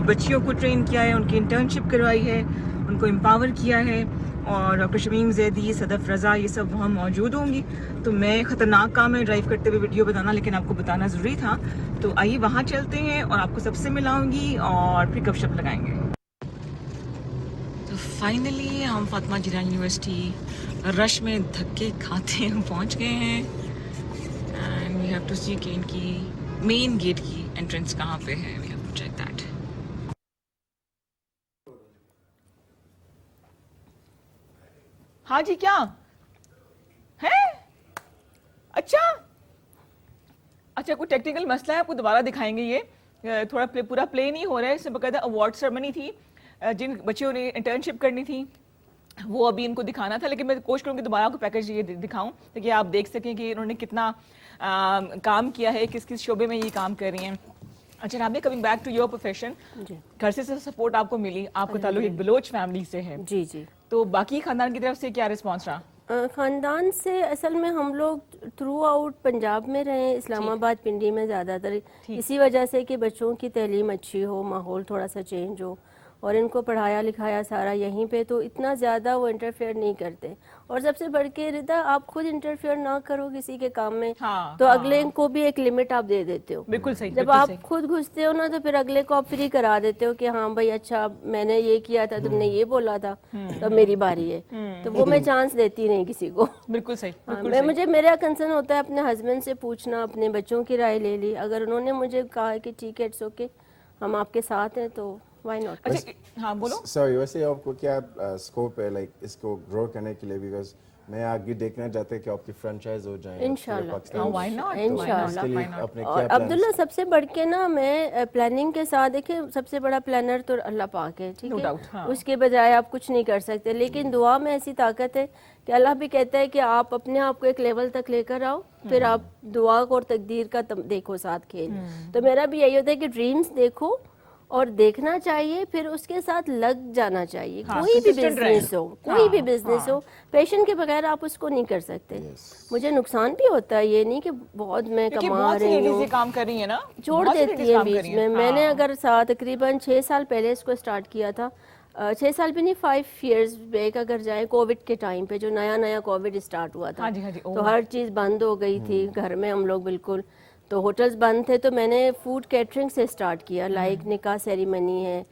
बच्चियों को ट्रेन किया है, उनकी इंटर्नशिप करवाई है, उनको एम्पावर किया है। और डॉक्टर शमीम जैदी, सदफ रज़ा, ये सब वहाँ मौजूद होंगी। तो मैं ख़तरनाक काम है ड्राइव करते हुए वीडियो बताना, लेकिन आपको बताना ज़रूरी था। तो आइए वहाँ चलते हैं और आपको सबसे मिलाऊंगी और फिर गपशप लगाएंगे। तो फाइनली हम फातिमा जिन्ना यूनिवर्सिटी रश में धक्के खाते पहुँच गए हैं। And we have to see कि इनकी मेन गेट की एंट्रेंस कहाँ पे है। We have to check that. हाँ जी, क्या है? अच्छा अच्छा, कोई टेक्निकल मसला है, आपको दोबारा दिखाएंगे। ये थोड़ा पूरा प्ले नहीं हो रहा है। इसमें बकायदा अवार्ड सेरेमनी थी, जिन बच्चों ने इंटर्नशिप करनी थी वो अभी इनको दिखाना था, लेकिन मैं कोशिश करूँगी दोबारा आपको पैकेज ये दिखाऊं ताकि आप देख सकें कि इन्होंने कितना काम किया है, किस किस शोबे में ये काम कर रही हैं। अच्छा Rabia, coming back to your profession, घर से सपोर्ट आपको मिली, आपका ताल्लुक एक बलोच फैमिली से है। जी जी। तो बाकी खानदान की तरफ से क्या रिस्पॉन्स रहा? ख़ानदान से असल में हम लोग थ्रू आउट पंजाब में रहे, इस्लामाबाद पिंडी में ज़्यादातर, इसी वजह से कि बच्चों की तालीम अच्छी हो, माहौल थोड़ा सा चेंज हो और इनको पढ़ाया लिखाया सारा यहीं पे, तो इतना ज़्यादा वो इंटरफेयर नहीं करते। और सबसे बढ़ के रिदा, आप खुद इंटरफेयर ना करो किसी के काम में, तो अगले को भी एक लिमिट आप दे देते हो। बिल्कुल सही। जब आप खुद घुसते हो ना तो फिर अगले को आप फ्री करा देते हो कि हाँ भाई अच्छा मैंने ये किया था, तुमने ये बोला था, तो मेरी बारी है। तो वो मैं चांस देती नहीं किसी को। बिल्कुल सही। मुझे मेरा कंसर्न होता है अपने हस्बैंड से पूछना, अपने बच्चों की राय ले ली, अगर उन्होंने मुझे कहा कि ठीक है इट्स ओके हम आपके साथ हैं तो व्हाई नॉट। अच्छा हाँ बोलो। सॉरी, वैसे आपको क्या स्कोप है लाइक इसको ग्रो करने के लिए? बिकॉज मैं आगे देखना चाहते हैं कि आपकी फ्रेंचाइज हो जाए इंशाल्लाह। व्हाई नॉट, इंशाल्लाह। और अब्दुल्ला सबसे बढ़ के ना मैं प्लानिंग के साथ, देखिए सबसे बड़ा प्लानर तो अल्लाह पाक है, ठीक है, उसके बजाय आप कुछ नहीं कर सकते, लेकिन दुआ में ऐसी ताकत है कि अल्लाह भी कहता है कि आप अपने आप को एक लेवल तक लेकर आओ, फिर आप दुआ को और तकदीर का देखो साथ खेल। तो मेरा भी यही होता है कि ड्रीम्स देखो और देखना चाहिए, फिर उसके साथ लग जाना चाहिए। कोई भी बिजनेस हो, कोई भी बिजनेस हो, पैशन के बगैर आप उसको नहीं कर सकते। मुझे नुकसान भी होता है, ये नहीं कि बहुत मैं कमा रही हूँ, काम कर रही है ना, छोड़ देती है बीच में। मैंने अगर तकरीबन 6 साल पहले इसको स्टार्ट किया था, 6 साल भी नहीं 5 इयर्स बैक अगर जाए, कोविड के टाइम पे जो नया कोविड स्टार्ट हुआ था, तो हर चीज़ बंद हो गई थी घर में, हम लोग बिल्कुल, तो होटल्स बंद थे, तो मैंने फूड कैटरिंग से स्टार्ट किया। लाइक निकाह सेरेमनी है,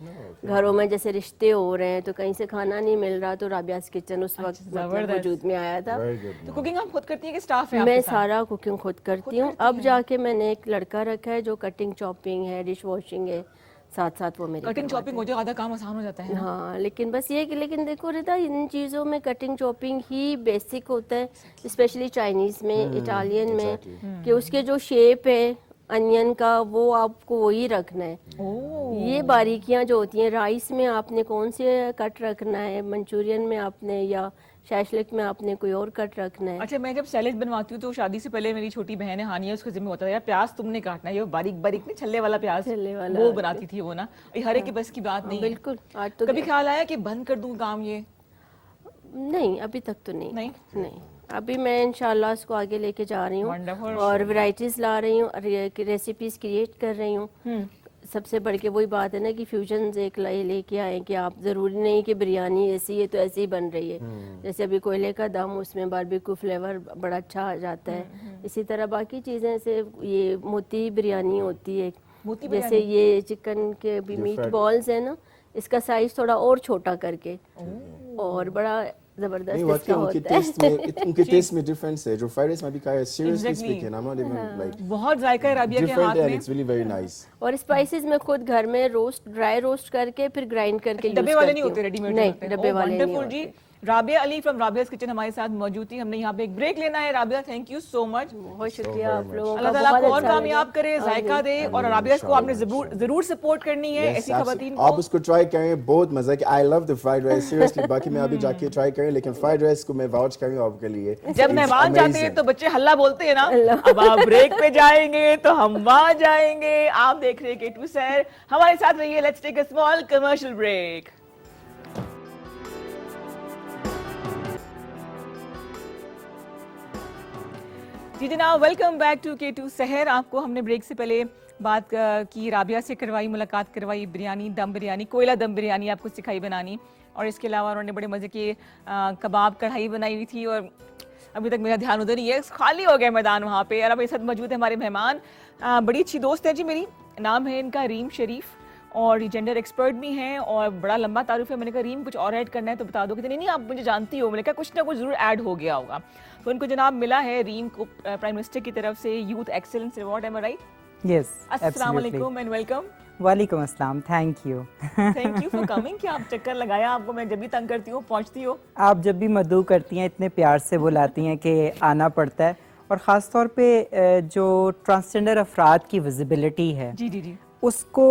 घरों में जैसे रिश्ते हो रहे हैं तो कहीं से खाना नहीं मिल रहा, तो राबियास किचन उस वक्त वजूद में आया था। तो कुकिंग आप खुद करती हैं कि स्टाफ है? मैं सारा कुकिंग खुद करती हूँ। अब जाके मैंने एक लड़का रखा है जो कटिंग चॉपिंग है, डिश वॉशिंग है, साथ साथ वो मेरी कटिंग चॉपिंग हो जाए, आधा काम आसान हो जाता है। हाँ, लेकिन बस ये कि लेकिन देखो रिता, इन चीज़ों में कटिंग चॉपिंग ही बेसिक होता है, स्पेशली चाइनीज़ में, इटालियन में, कि उसके जो शेप है अनियन का, वो आपको वही रखना है। ये बारीकियां जो होती हैं, राइस में आपने कौन से कट रखना है, मंचूरियन में आपने या शैशलिक में आपने कोई और कट रखना है। अच्छा, मैं जब सैलेड बनवाती हूँ तो शादी से पहले मेरी छोटी बहन है हानिया, उसका जिम्मे होता था यार प्याज तुमने काटना है, ये बारीक बारीक नहीं छल्ले वाला प्याज, छल्ले वाला। वो बनाती थी वो ना, ये हर एक की बस की बात नहीं है। बिल्कुल। आज तो कभी ख्याल आया कि बंद कर दूं काम ये? नहीं, अभी तक तो नहीं। नहीं? नहीं, अभी मैं इंशाल्लाह इसको आगे लेके जा रही हूँ Wonderful. और वैरायटीज ला रही हूँ, रेसिपीज क्रिएट कर रही हूँ। सबसे बढ़ के वही बात है ना कि फ्यूजन एक लेके आए कि आप ज़रूरी नहीं कि बिरयानी ऐसी है तो ऐसी ही बन रही है। जैसे अभी कोयले का दम, उसमें बारबेक्यू फ्लेवर बड़ा अच्छा आ जाता है। इसी तरह बाकी चीज़ें से ये मोती बिरयानी होती है, मोती जैसे ये चिकन के भी मीट बॉल्स है ना, इसका साइज थोड़ा और छोटा करके और बड़ा जबरदस्त नहीं, इसका वाकई उनके होता है। टेस्ट में उनके टेस्ट में डिफरेंस है। जो फ्राइड राइस में भी खाया, seriously Exactly. speaking, I'm not even like बहुत जायका है राबिया के different हाथ and में। it's really very nice. और स्पाइसेस में खुद घर में ड्राई रोस्ट करके फिर ग्राइंड करके यूज डब्बे वाले करती नहीं होते, हूँ। रेडीमेड नहीं, होते हैं। डब्बे वाले नहीं वंडरफुल जी। होते। राबिया अली फ्रॉम राबिया's किचन हमारे साथ मौजूद थी। हमने यहाँ पे एक ब्रेक लेना है। Rabia, thank you so much. बहुत शुक्रिया आप लोगों का, अल्लाह ताला आपको बहुत और अच्छा कामयाब लगा। करे, जायका दे, और राबिया को आपने जरूर सपोर्ट करनी है Yes, ऐसी absolutely. खवातीन आप को। उसको ट्राई करें, बहुत मजा है। I love the fried rice, seriously. बाकी मैं अभी जाके ट्राई करें, लेकिन फ्राइड राइस को मैं वाउच करूंगा आपके लिए। जब It's मेहमान जाते हैं amazing. तो बच्चे हल्ला बोलते हैं ना, अब आप ब्रेक पे जाएंगे तो हम वहां जाएंगे। आप देख रहे हैं K2 सहर, हमारे साथ रहिए। Let's take a small commercial break. जी जनाब, वेलकम बैक टू K2 सहर। आपको हमने ब्रेक से पहले बात की, राबिया से करवाई, मुलाकात करवाई, बिरयानी, दम बिरयानी, कोयला दम बिरयानी आपको सिखाई बनानी, और इसके अलावा उन्होंने बड़े मज़े के कबाब कढ़ाई बनाई हुई थी। और अभी तक मेरा ध्यान उधर ही है, खाली हो गया मैदान वहाँ पे। और अब इस वक्त मौजूद है हमारे मेहमान, बड़ी अच्छी दोस्त है जी मेरी, नाम है इनका रीम शरीफ, और ये जेंडर एक्सपर्ट भी हैं, और बड़ा लंबा तारुफ है। मैंने कहा रीम कुछ और ऐड करना है तो बता दो। कहते नहीं आप मुझे जानती हो। मैंने कहा कुछ ना कुछ ज़रूर ऐड हो गया होगा। तो इनको जनाब मिला है रीम को प्राइम मिनिस्टर की तरफ से यूथ एक्सेलेंस अवार्ड, एम आई राइट? Yes, अस्सलाम absolutely. वालेकुम एंड वेलकम। वालेकुम अस्सलाम, thank you. Thank you for coming. कि आप चक्कर लगाया, आपको मैं जब भी तंग करती हूँ पहुँचती हो। आप जब भी मदऊ करती हैं इतने प्यार से बुलाती हैं कि आना पड़ता है, और ख़ास तौर पे जो ट्रांसजेंडर अफराद की विजिबिलिटी है जी जी जी। उसको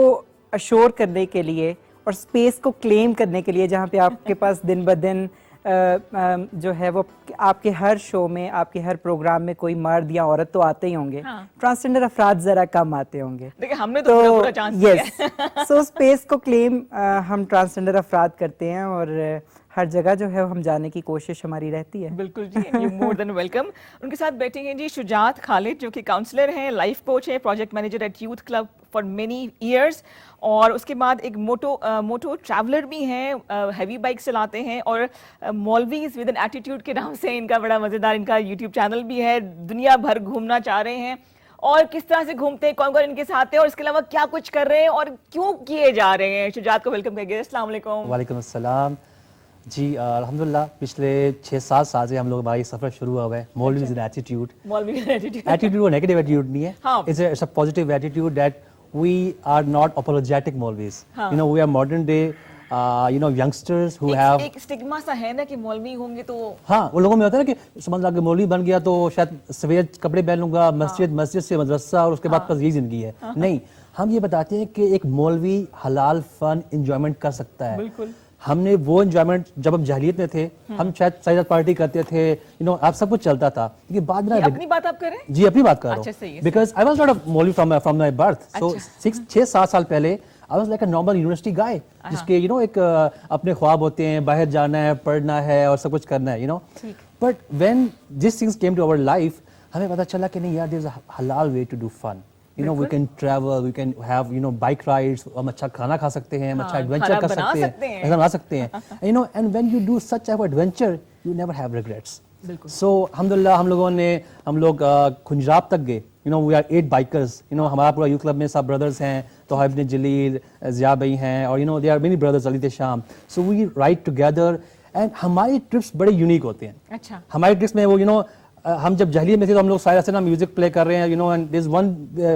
अश्योर करने के लिए और स्पेस को क्लेम करने के लिए, जहाँ पे आपके पास दिन ब दिन जो है वो आपके हर शो में, आपके हर प्रोग्राम में कोई मर्द या औरत तो आते ही होंगे, हाँ। ट्रांसजेंडर अफराद ज़रा कम आते होंगे। देखिए हमने तो पूरा चांस दिया है। यस, सो स्पेस को क्लेम हम ट्रांसजेंडर अफराद करते हैं, और हर जगह जो है हम जाने की कोशिश हमारी रहती है। बिल्कुल जी, यू मोर देन वेलकम। उनके साथ बैठेंगे जी शुजात खालिद, जो कि काउंसलर हैं, लाइफ कोच हैं, project manager eight youth club for many years, और उसके बाद एक मोटो ट्रैवलर भी हैं, हैवी बाइक चलाते हैं, और मौलवीज विद एन एटीट्यूड के नाम से इनका बड़ा मज़ेदार इनका यूट्यूब चैनल भी है। दुनिया भर घूमना चाह रहे हैं, और किस तरह से घूमते हैं, कौन कौन इनके साथ है, और इसके अलावा क्या कुछ कर रहे हैं और क्यों किए जा रहे हैं। शुजात को वेलकम करिए। अस्सलाम वालेकुम। वालेकुम अस्सलाम जी। अल्हम्दुलिल्लाह पिछले 6-7 साल से हम लोग हमारी सफ़र शुरू हुआ है मौलवीज इन एटीट्यूड। मौलवी एटीट्यूड एटीट्यूड और नेगेटिव एटीट्यूड नहीं है, हाँ। It's a positive attitude that we are not apologetic मौलवीज, हाँ। You know we are modern day youngsters who have एक स्टिग्मा सा है ना कि मौलवी होंगे तो हाँ, वो लोगों में होता है ना कि समझ ला कि मौलवी बन गया तो शायद सफेद कपड़े पहन लूंगा, मस्जिद से मदरसा, और उसके बाद बस यही जिंदगी है। नहीं, हम ये बताते हैं कि एक मौलवी हलाल फन एंजॉयमेंट कर सकता है। बिल्कुल। हमने वो एंजॉयमेंट जब हम जहलियत में थे, हम शायद साइड पार्टी करते थे, यू नो आप सब कुछ चलता था, लेकिन बाद में ये अपनी बात आप कर रहे हैं? जी अपनी बात कर रहा अच्छा, सही है, हूँ, because I was not a मौलवी फ्रॉम माय बर्थ, सो 6-7 साल पहले I was like a normal university guy, जिसके यू नो एक अपने ख्वाब होते हैं, बाहर जाना है, पढ़ना है और सब कुछ करना है, you know. But when this things came to our life, हमें पता चला कि नहीं यार, there is a halal way to do fun, you know we can travel, we can have you know bike rides, हम अच्छा खाना खा सकते हैं, हम अच्छा एडवेंचर कर सकते हैं, ऐसा बना सकते हैं, you know. And when you do such type of adventure you never have regrets. So अल्हम्दुलिल्लाह हम लोग खुंजराब तक गए, you know we are 8 bikers, you know हमारा पूरा यूथ क्लब में सब ब्रदर्स हैं, तोहाब इब्न जलील, ज़िया भाई हैं, और you know they are many brothers, Ali Sham. So we ride together, and हमारी ट्रिप्स बड़े यूनिक होते हैं। अच्छा। हमारी ट्रिप्स में वो यू नो हम जब जहलियत में थे तो हम लोग सारे म्यूजिक प्ले कर रहे हैं, you know, and there is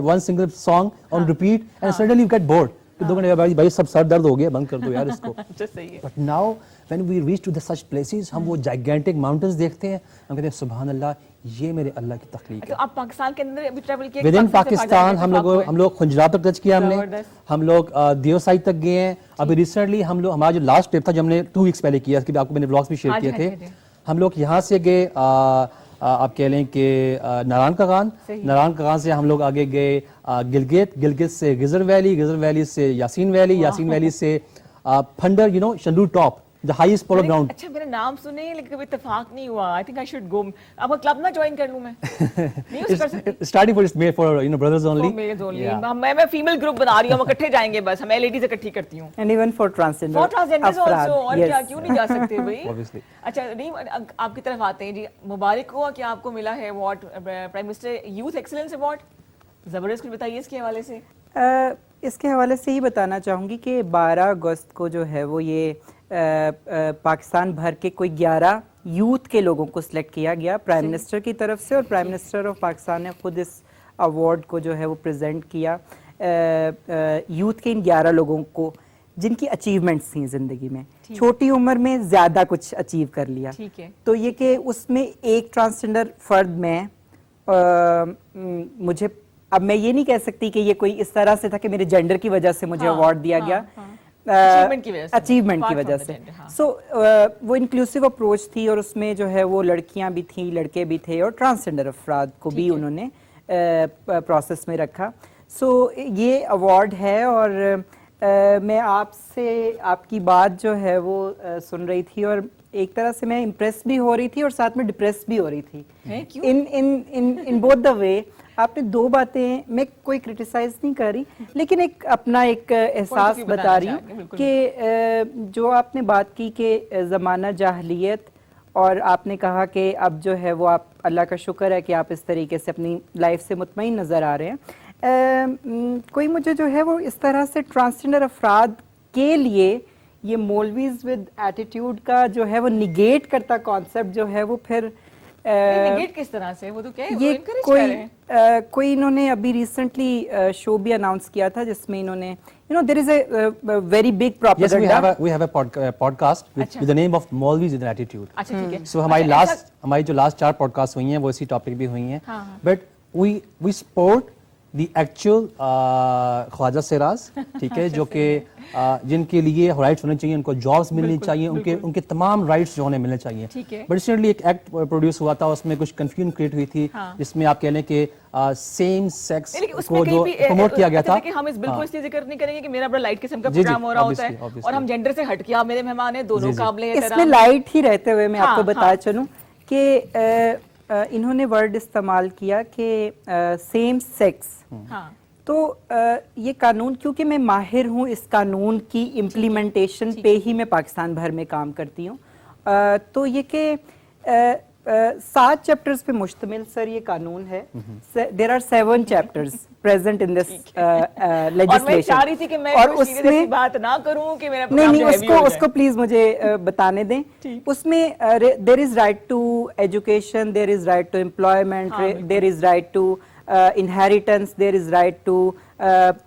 one single song on repeat, and suddenly you get bored, फिर 2 घंटे बाद भाई सब सर दर्द हो गया, बंद कर दो यार इसको। अच्छा, सही है। But now when we reach to the such places, हम वो जाइगेंटिक माउंटेन्स देखते हैं, हम कहते हैं सुभान अल्लाह, ये मेरे अल्लाह की तख्लीक तो है। आप पाकिस्तान के अंदर अभी ट्रैवल किया? विद इन से बाहर पाकिस्तान जाने हम का लोग ख्वाब हुआ है? हम लोग खुंजरात तक टच किया हमने, जबरदस्त। हम लोग देवसाई तक गए हैं। अभी रिसेंटली हम लोग, हमारा जो लास्ट ट्रिप था जो हमने 2 वीक्स पहले किया, इसके भी आपको मैंने ब्लॉग्स भी शेयर हाँ जी, किए हाँ जी, थे। हाँ हम लोग यहाँ से गए आप कह लें कि नारायण कागान, नारायण कागान से हम लोग आगे गए गिलगित, गिलगित से गिजर वैली, गिजर वैली से यासीन वैली, यासीन वैली से Phander, you know, Shandur top, the highest polo ground. अच्छा, मेरा नाम सुने लेकिन कभी इत्तेफाक नहीं हुआ। I think I should go. आपका क्लब ना ज्वाइन कर लूं मैं? नहीं हो कर सकती? Starting for, it's made for, you know, brothers only. Males only. मैं फीमेल ग्रुप बना रही हूं, हम इकट्ठे जाएंगे बस, मैं लेडीज इकट्ठी करती हूँ। And even for transgender, for transgenders also, और yes. क्या, क्यों नहीं जा सकते भाई? Obviously. अच्छा रीम, आपकी तरफ आते हैं जी। मुबारक हो कि आपको मिला है award, prime minister youth excellence award. जबरदस्त, कुछ बताइए इसके हवाले से। इसके हवाले से ही बताना चाहूँगी कि 12 अगस्त को जो है वो ये पाकिस्तान भर के कोई 11 यूथ के लोगों को सिलेक्ट किया गया प्राइम मिनिस्टर की तरफ से, और प्राइम मिनिस्टर ऑफ पाकिस्तान ने खुद इस अवार्ड को जो है वो प्रेजेंट किया यूथ के इन 11 लोगों को जिनकी अचीवमेंट्स थी ज़िंदगी में, छोटी उम्र में ज़्यादा कुछ अचीव कर लिया। ठीक है। तो ये कि उसमें एक ट्रांसजेंडर फर्द में मुझे, अब मैं ये नहीं कह सकती कि ये कोई इस तरह से था कि मेरे जेंडर की वजह से मुझे अवार्ड दिया गया, अचीवमेंट की वजह से, अचीवमेंट की apart वजह from the से। gender, हाँ। सो वो इंक्लूसिव अप्रोच थी, और उसमें जो है वो लड़कियां भी थी, लड़के भी थे, और ट्रांसजेंडर अफराद को भी उन्होंने प्रोसेस में रखा। सो ये अवार्ड है, और मैं आपसे आपकी बात जो है वो सुन रही थी, और एक तरह से मैं इम्प्रेस भी हो रही थी और साथ में डिप्रेस भी हो रही थी। क्यों? In both the way. आपने 2 बातें, मैं कोई क्रिटिसाइज नहीं कर रही, लेकिन एक अपना एक एहसास बता रही हूँ कि जो आपने बात की कि ज़माना जाहलियत, और आपने कहा कि अब जो है वो आप, अल्लाह का शुक्र है कि आप इस तरीके से अपनी लाइफ से मुतमईन नज़र आ रहे हैं। कोई मुझे जो है वो इस तरह से ट्रांसजेंडर अफराद के लिए ये मौलवीज विद एटीट्यूड का जो है वो निगेट करता कॉन्सेप्ट जो है वो फिर नेगेट किस तरह से? वो तो क्या है, वो ये encourage कर रहे हैं। कोई इन्होंने अभी रिसेंटली शो भी अनाउंस किया था जिसमें इन्होंने, you know, there is a very big Yes, propaganda. we have a podcast with the name of Maulvis with an attitude. अच्छा, ठीक है। So हमारी जो लास्ट 4 पॉडकास्ट हुई हैं वो इसी टॉपिक भी हुई हैं। But we support the actual Khwaja Siraj, ठीक है, जो कि जिनके लिए राइट्स होने चाहिए, उनको जॉब्स मिलनी चाहिए, उनके तमाम राइट्स जो होने मिलने चाहिए। ठीक है। बट रिसेंटली एक एक्ट प्रोड्यूस हुआ था, उसमें कुछ कंफ्यूजन क्रिएट हुई थी, जिसमें आप कह लें कि सेम सेक्स लेकिन उसमें को कहीं जो भी प्रमोट किया गया था। कि हम इस बिल्कुल इसलिए जिक्र नहीं करेंगे कि मेरा बड़ा लाइट किस्म का जी, जी, प्रोग्राम हो रहा होता है, obviously, और हम जेंडर से हट के आप मेरे मेहमान हैं, दोनों काबिले इसमें लाइट ही रहते हुए मैं आपको हाँ, बता चलूं कि इन्होंने वर्ड इस्तेमाल किया कि सेम सेक्स। हाँ, तो ये कानून, क्योंकि मैं माहिर हूँ इस कानून की इम्प्लीमेंटेशन पे ही मैं पाकिस्तान भर में काम करती हूँ, तो ये कि 7 चैप्टर्स पे मुश्तमिल सर ये कानून है। There are 7 chapters present in this legislation. और मैं चाह रही थी कि मैं और कोई सीरियस ऐसी बात ना करूं कि मेरा नहीं प्रोग्राम नहीं, जो heavy हो जाए। उसको प्लीज मुझे बताने दें। उसमें there is right to education, there is right to employment, there is right to inheritance, there is right to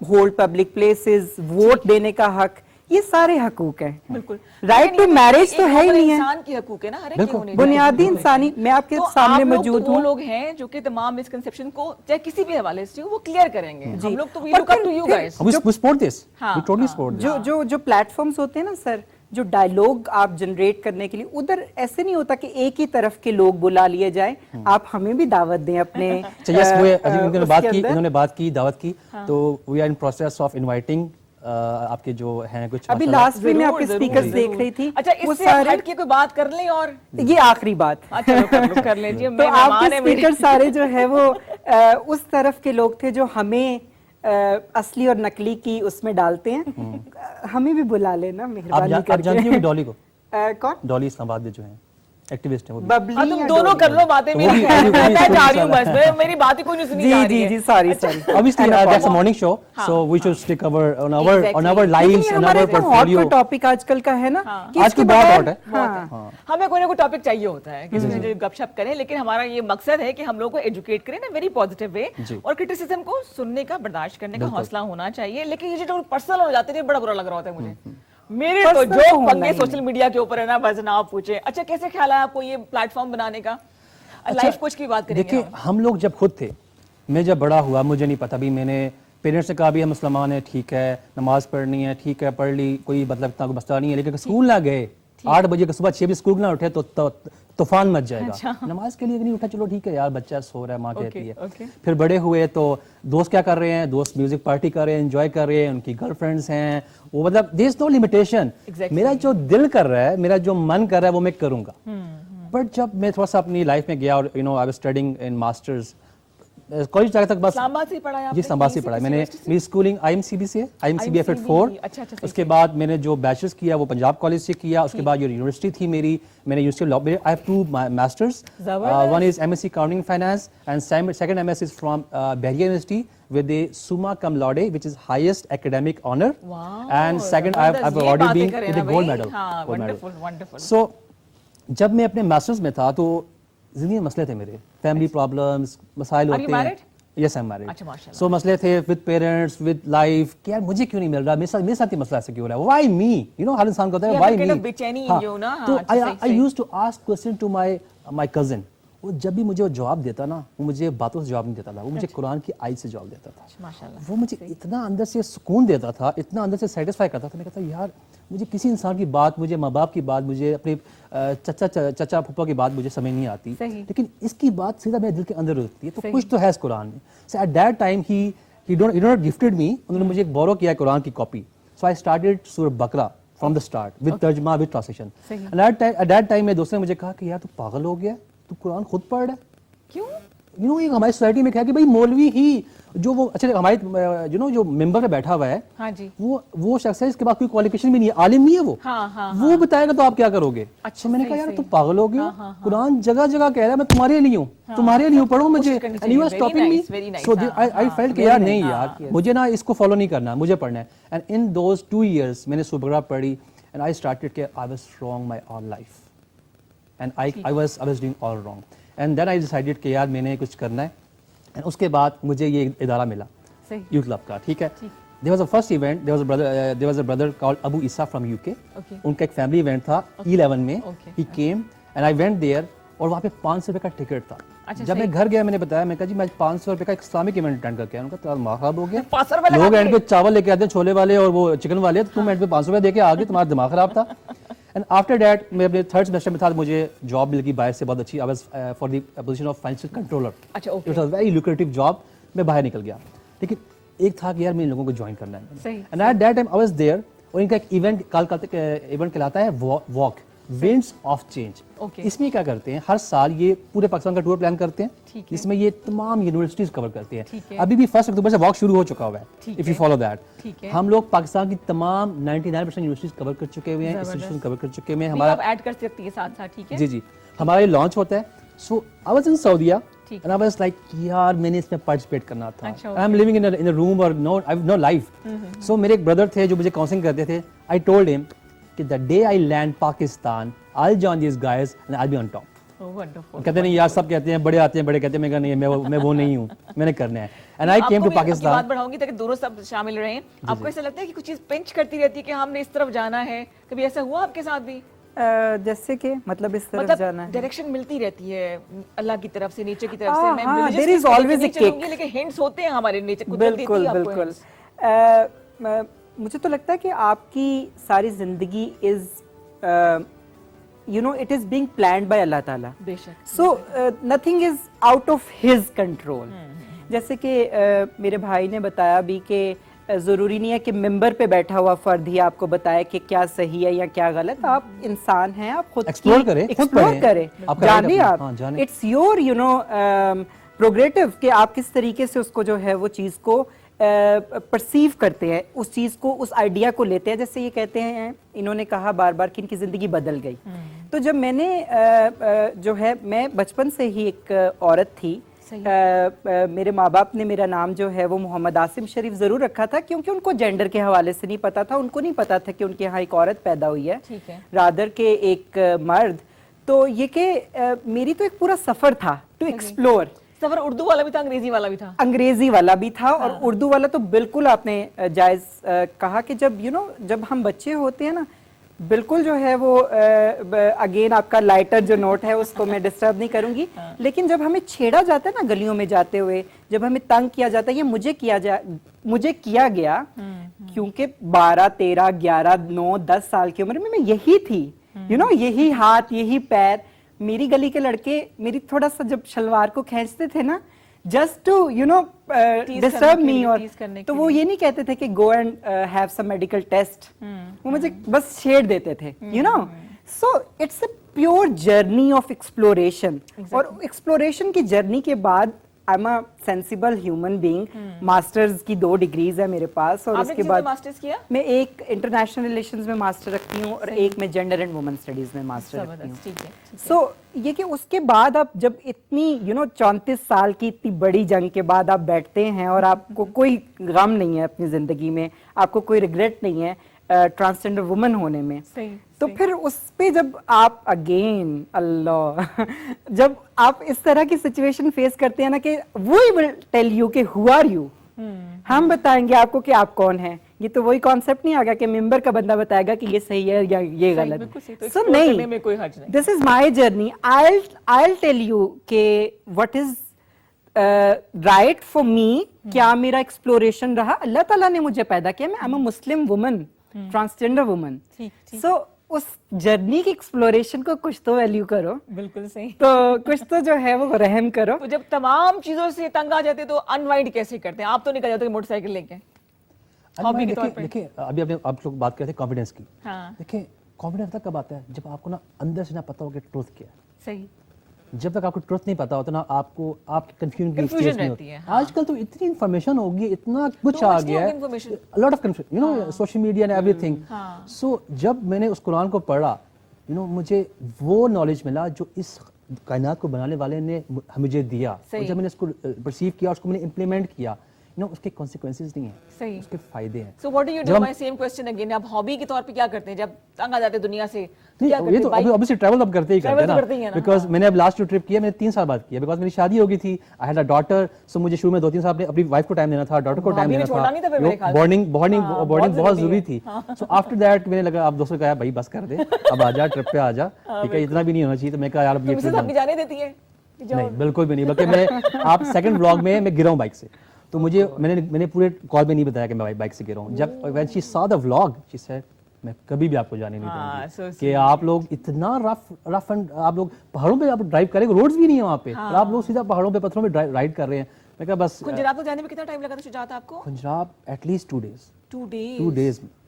hold public places, vote देने का हक, ये सारे हकूक हैं। बिल्कुल। राइट टू मैरिज तो है ही नहीं है, इंसान की हकूक है ना, हर एक के होने बुनियादी चाहिए। इंसानी। मैं आपके तो सामने आप लोग मौजूद तो वो हूँ। लोग हैं जो कि तमाम मिसकंसेप्शन को चाहे किसी भी हवाले से हो, वो क्लियर करेंगे। हम लोग तो वी और लुक अप टू फिर- यू फिर- गाइस। We support this. हाँ, We totally support this. जो प्लेटफॉर्म्स होते हैं ना सर, जो डायलॉग आप जनरेट करने के लिए, उधर ऐसे नहीं होता कि एक ही तरफ के लोग बुला लिए जाएं। आप हमें भी दावत दें अपने So yes, इन्होंने उसके बात की, अंदर। इन्होंने बात की, दावत की, तो we are in process of inviting आपके जो हैं कुछ अभी माशाल्लाह। लास्ट में मैं आपके जरूर, स्पीकर्स जरूर। देख रही थी, अच्छा, वो इससे सारे, हट के कोई बात कर लें और ये आखिरी बात। अच्छा, चलो कर लीजिए। तो मैं मेहमान आपके है मेरे। स्पीकर सारे जो है वो उस तरफ के लोग थे जो हमें असली और नकली की उसमें डालते हैं। हमें भी बुला लेना आप मेहरबानी जानती करके। होंगी डॉली को? कौन? डॉली इस्लामाबाद में जो है, एक्टिविस्ट है वो भी। बबली हाँ, तुम या दोनों डोली? कर लो बातें मेरी, वो भी मैं स्कूल जा रही हूँ साला बस, मेरी बात ही कोई नहीं सुनी जा जी रही जी है। जी sorry sorry Obviously, that's a morning show, so we should stick on our Exactly. lives, on हमारा our इतना hot portfolio. टॉपिक आजकल का है ना कि आज इसके की बहुत बगैर- hot है। हाँ। हमें कोई ना कोई टॉपिक चाहिए होता है कि इसमें जो गपशप करें, लेकिन हमारा ये मकसद है कि हम लोग को एजुकेट करें ना वेरी पॉजिटिव वे, जी। और क्रिटिसिज्म को सुनने का, बर्दाश्त करने का हौसला होना चाहिए। लेकिन ये जो पर्सनल हो जाते हैं बड़ा बुरा लग रहा होता है मुझे। मेरे तो Personal जो तो होना पंगे ही सोशल मीडिया के ऊपर है ना, बस ना आप पूछे। अच्छा, कैसे ख्याल है आपको ये प्लेटफॉर्म बनाने का? लाइफ कोच की बात करेंगे देखिए, हम लोग जब खुद थे, मैं जब बड़ा हुआ मुझे नहीं पता भी, मैंने पेरेंट्स ने कहा भी हम मुसलमान हैं, ठीक है, नमाज पढ़नी है, ठीक है, पढ़ ली, कोई मतलब इतना कोई मसला नहीं है। लेकिन स्कूल ना गए, 8 बजे के सुबह 6 बजे स्कूल ना उठे तो तूफान मच जाएगा। नमाज के लिए नहीं उठा, चलो ठीक है यार, बच्चा सो रहा है, माँ कहती है। okay. फिर बड़े हुए तो दोस्त क्या कर रहे हैं, दोस्त म्यूजिक पार्टी कर रहे हैं, एंजॉय कर रहे हैं, उनकी गर्लफ्रेंड्स हैं, वो मतलब there is no limitation. Exactly. मेरा जो दिल कर रहा है, मेरा जो मन कर रहा है वो मैं करूंगा। बट जब मैं थोड़ा सा अपनी लाइफ में गया और I was studying in masters, college जाने तक बस इस्लामाबाद से पढ़ा है आपने? जी इस्लामाबाद से पढ़ा है मैंने। मेरी स्कूलिंग IMCB से, IMCB एफएड 4। अच्छा, अच्छा, उसके बाद मैंने जो बैचलर्स किया वो पंजाब कॉलेज से किया। उसके बाद जो यूनिवर्सिटी थी मेरी, मैंने university law, I have 2 masters, one is MSc accounting finance and second MS is from Bahia University with a summa cum laude, which is highest academic honor. Wow, And second, I've जबरदस्त, ये already बातें been करें with ना a gold भाई। medal. हाँ, Gold medal. wonderful, wonderful। So, जब मैं अपने मास्टर्स में था तो जिंदगी में मसले थे मेरे, फैमिली प्रॉब्लम्स, मसाइल Are होते you हैं। married? Yes, I'm married. अच्छा, माशाल्लाह। So मसले थे विद पेरेंट्स, विद लाइफ, कि यार मुझे क्यों नहीं मिल रहा, मेरे साथ ही मसला ऐसे क्यों हो रहा है, व्हाई मी, यू नो, हर इंसान को होता है Yeah, why kind me. of बेचैनी in you ना, तो हाँ, अच्छा, सही, आई सही। Used to ask question to my cousin. वो जब भी मुझे वो जवाब देता ना, वो मुझे बातों से जवाब नहीं देता था, वो मुझे कुरान की आयत से जवाब देता था। माशाल्लाह। वो मुझे इतना अंदर से सुकून देता था, इतना अंदर से सेटिस्फाई करता था। मैं कहता यार, मुझे किसी इंसान की बात, मुझे माँ बाप की बात, मुझे अपने चचा फूफा की बात मुझे समझ नहीं आती, लेकिन इसकी बात सीधा मेरे दिल के अंदर होती है। तो कुछ तो है इस कुरान में। So at that time he don't gifted me, उन्होंने मुझे एक बोरो किया कुरान की कॉपी। सो आई स्टार्टेड सूरह बकरा फ्रॉम द स्टार्ट विद तर्जमा, with translation. And at that time मेरे दोस्तों ने मुझे कहा कि यार तू पागल हो गया, तू कुरान खुद पढ़ रहा है। क्यों? यू नो, एक हमारी सोसाइटी में क्या कि भाई मौलवी ही जो वो, अच्छा हमारे यू नो जो मेंबर पे बैठा हुआ है, हाँ जी। वो शख्स है इसके पास कोई क्वालिफिकेशन भी नहीं है, आलिम नहीं है वो। हाँ, वो बताएगा तो आप क्या करोगे। अच्छा, तो मैंने सही, कहा यार सही। तुम पागल हो गए हो, कुरान जगह जगह कह रहा है मैं तुम्हारे लिए हूँ, तुम्हारे लिए हूँ, पढ़ो मुझे। करनी एंड यू आर चाहिए, स्टॉपिंग मी। very nice, सो हाँ, आई फेल्ट कि यार नहीं यार, मुझे ना इसको फॉलो नहीं करना, मुझे पढ़ना है। एंड इन दोज 2 years मैंने सूरह बकरा पढ़ी एंड आई स्टार्टेड कि I was wrong my all life and I was doing all wrong. And then I decided कि यार मैंने कुछ करना है। एंड उसके बाद मुझे ये इदारा मिला यूथ क्लब का, ठीक है। There was a first event. There was a brother called Abu Isa from UK. Okay. उनका एक फैमिली इवेंट था E11 में। Okay. He came and I went there और वहाँ पे 500 रुपए का टिकट था। अच्छा, जब मैं घर गया मैंने बताया, मैं कहा जी मैं 500 रुपए का एक इस्लामिक इवेंट अटेंड करके आया। उनका तेरा दिमाग खराब हो गया, 500 रुपए लगा लोग एंड दिए? पे चावल लेके आते हैं छोले वाले और वो चिकन वाले, तो तुम एंड पे 500 रुपए दे के आ गए, तुम्हारा दिमाग खराब था। एंड आफ्टर दैट मैं अपने 3rd सेमेस्टर में था, मुझे जॉब मिल गई बाहर से बहुत अच्छी। I was for the position of financial controller. अच्छा, okay. It was very lucrative job. मैं बाहर निकल गया, लेकिन एक था कि यार मैं इन लोगों को ज्वाइन करना है। सही, and at that time I was there. और इनका एक इवेंट इवेंट कहलाता है walk, winds of change. Okay. इसमें क्या करते हैं, हर साल ये पूरे पाकिस्तान का टूर प्लान करते हैं। ठीक है। इसमें ये तमाम यूनिवर्सिटीज कवर करते हैं। ठीक है। अभी भी 1 अक्टूबर से वॉक शुरू हो चुका हुआ है, ठीक इफ यू है। Follow that. ठीक है। हम लोग पाकिस्तान की तमाम 99% यूनिवर्सिटीज कवर कर चुके हुए हैं, इंस्टीट्यूशन कवर कर चुके हुए हैं। हमारा हमारा आप ऐड कर सकती है साथ साथ, ठीक है। जी जी हमारा ये लॉन्च होता है। सो आई वाज इन सऊदीया ठीक। एंड आई वाज लाइक यार मैंने इसमें पार्टिसिपेट करना था। अच्छा, I am living in a room और no I have no life. So मेरे एक ब्रदर थे जो मुझे काउंसलिंग करते थे। आई टोल्ड हिम कि the day I land Pakistan I will join this guys and I will be on top. Wonderful. कहते नहीं यार, सब कहते हैं बड़े आते हैं, बड़े कहते हैं, मैं कहा नहीं मैं वो नहीं हूँ, मैंने करना है। एंड आई केम टू बात पाकिस्तान। बढ़ाऊंगी ताकि दोनों सब शामिल रहें। आपको ऐसा लगता है कि कुछ चीज पिंच करती रहती है कि हमने इस तरफ जाना है? कभी ऐसा हुआ आपके साथ भी? जैसे कि मतलब इस तरफ जाना मतलब है। डायरेक्शन मिलती रहती है अल्लाह की तरफ से, नीचे की तरफ से। हाँ, मैं हाँ, religious there is की always नहीं a चलूंगी, kick. लेकिन हिंट्स होते हैं हमारे नीचे, कुदरत देती बिल्कुल है आपको बिल्कुल। hints। मुझे तो लगता है कि आपकी सारी जिंदगी is you know it is being planned by Allah ताला। बेशक। So nothing is out of his control. जैसे कि मेरे भाई ने बताया भी कि ज़रूरी नहीं है कि मेंबर पे बैठा हुआ फर्द ही आपको बताए कि क्या सही है या क्या गलत। आप इंसान हैं, आप खुद Explore करें, खुद एक्सप्लोर पढ़ें। करें, आपका जानिए right आप। अपना, हाँ, जानें। It's your you know prerogative कि आप किस तरीके से उसको जो है वो चीज़ को परसीव करते हैं, उस चीज़ को, उस आइडिया को लेते हैं। जैसे ये कहते हैं, इन्होंने कहा बार बार कि इनकी ज़िंदगी बदल गई। तो जब मैंने जो है मैं बचपन से ही एक औरत थी। मेरे माँ बाप ने मेरा नाम जो है वो मोहम्मद आसिम शरीफ ज़रूर रखा था, क्योंकि उनको जेंडर के हवाले से नहीं पता था। उनको नहीं पता था कि उनके यहाँ एक औरत पैदा हुई है, रादर के एक मर्द। तो ये कि मेरी तो एक पूरा सफ़र था टू एक्सप्लोर। सफर उर्दू वाला भी था, अंग्रेजी वाला भी था? अंग्रेजी वाला भी था। और उर्दू वाला तो बिल्कुल आपने जायज़ कहा कि जब जब हम बच्चे होते हैं ना, बिल्कुल जो है वो अगेन आपका लाइटर जो नोट है उसको मैं डिस्टर्ब नहीं करूंगी, लेकिन जब हमें छेड़ा जाता है ना गलियों में जाते हुए, जब हमें तंग किया जाता है, ये मुझे किया गया क्योंकि 12, 13, 11, 9, 10 साल की उम्र में मैं यही थी, यही हाथ यही पैर। मेरी गली के लड़के मेरी थोड़ा सा जब शलवार को खींचते थे ना, जस्ट टू डिस्टर्ब मी, और तो वो ये नहीं कहते थे कि go and have some medical test, वो मुझे बस छेड़ देते थे, so it's a pure journey of exploration. और एक्सप्लोरेशन की जर्नी के बाद I am a sensible human being. Masters की 2 डिग्रीज है मेरे पास, और उसके बाद मास्टर्स किया? मैं एक इंटरनेशनल रिलेशंस में मास्टर रखती हूँ और एक में जेंडर एंड वुमेन स्टडीज में मास्टर रखती हूँ। सो ये कि उसके बाद आप जब इतनी 34 साल की इतनी बड़ी जंग के बाद आप बैठते हैं और आपको कोई गम नहीं है अपनी जिंदगी में, आपको कोई रिग्रेट नहीं है ट्रांसजेंडर वुमन होने में, तो फिर उस पे जब आप अगेन अल्लाह जब आप इस तरह की सिचुएशन फेस करते हैं ना कि वो विल टेल यू कि हु आर यू, हम बताएंगे आपको कि आप कौन हैं। ये तो वही कॉन्सेप्ट नहीं आ गया कि मेंबर का बंदा बताएगा कि ये सही है या ये गलत है। सो नहीं, this is my journey. I tell you कि what is right for me. क्या मेरा एक्सप्लोरेशन रहा? अल्लाह ताला ने मुझे पैदा किया, मैं I am a Muslim woman, transgender woman. So उस जर्नी की एक्सप्लोरेशन को कुछ तो वैल्यू करो। बिल्कुल सही। तो कुछ तो जो है वो रहम करो। तो जब तमाम चीजों से तंग आ जाते तो अनवाइंड कैसे करते हैं? आप तो निकल जाते हैं मोटरसाइकिल लेके हॉबी के तौर पे। देखिए अभी आप लोग बात करते हैं कॉन्फिडेंस की। हाँ। देखिए कॉन्फिडेंस तब कब आता है जब आपको ना अंदर से ना पता हो कि ट्रुथ क्या है। सही। जब तक आपको ट्रुथ नहीं पता होता ना आपको आपकी कंफ्यूजन की स्टेज नहीं होती है। आजकल तो इतनी इन्फॉर्मेशन हो गई, इतना कुछ आ गया है, lot of confusion, social media and everything. So जब मैंने उस कुरान को पढ़ा, मुझे वो नॉलेज मिला जो इस कायनात को बनाने वाले ने मुझे दिया, और जब मैंने इसको परसीव किया, उसको मैंने इम्प्लीमेंट किया, उसके कॉन्सिक्वेंसेस नहीं है, सही, उसके फायदे हैं। So what do you do? My same question again. आप हॉबी के तौर पे क्या करते हैं जब तंग आ जाते हैं दुनिया से? ये तो ऑब्वियसली ट्रैवल अब करते ही करते हैं ना, बिकॉज मैंने अब लास्ट जो ट्रिप किया मैंने 3 साल बाद किया, बिकॉज मेरी शादी हो गई थी, आई हैड अ डॉटर। सो मुझे शुरू में 2-3 साल अपनी वाइफ को टाइम देना था, डॉटर को टाइम देना था, बॉन्डिंग बहुत जरूरी थी। सो आफ्टर दैट मैंने लगा, आप दोस्तों कहा भाई बस कर दे, अब आ जा ट्रिप पे आ जा, ठीक है, इतना भी नहीं होना चाहिए। तो मैं कहा यार अब ये जाने देती है? नहीं, बिल्कुल भी नहीं। बल्कि मैं आप सेकंड व्लॉग में मैं गिरा हूँ बाइक से, तो मुझे मैंने पूरे कॉल में नहीं बताया कि मैं बाइक से गिरा हूँ। जब when she saw the vlog she said मैं कभी भी आपको जाने नहीं दूंगी कि आप लोग इतना रफ एंड आप लोग पहाड़ों पे आप ड्राइव करेंगे, रोड्स भी नहीं है वहाँ पे, और आप लोग सीधा पहाड़ों पे पत्थरों पे राइड कर रहे हैं। मैं कहा बस। खुंजराब को जाने में कितना टाइम लगा था शुजात आपको? Khunjerab at least 2 days।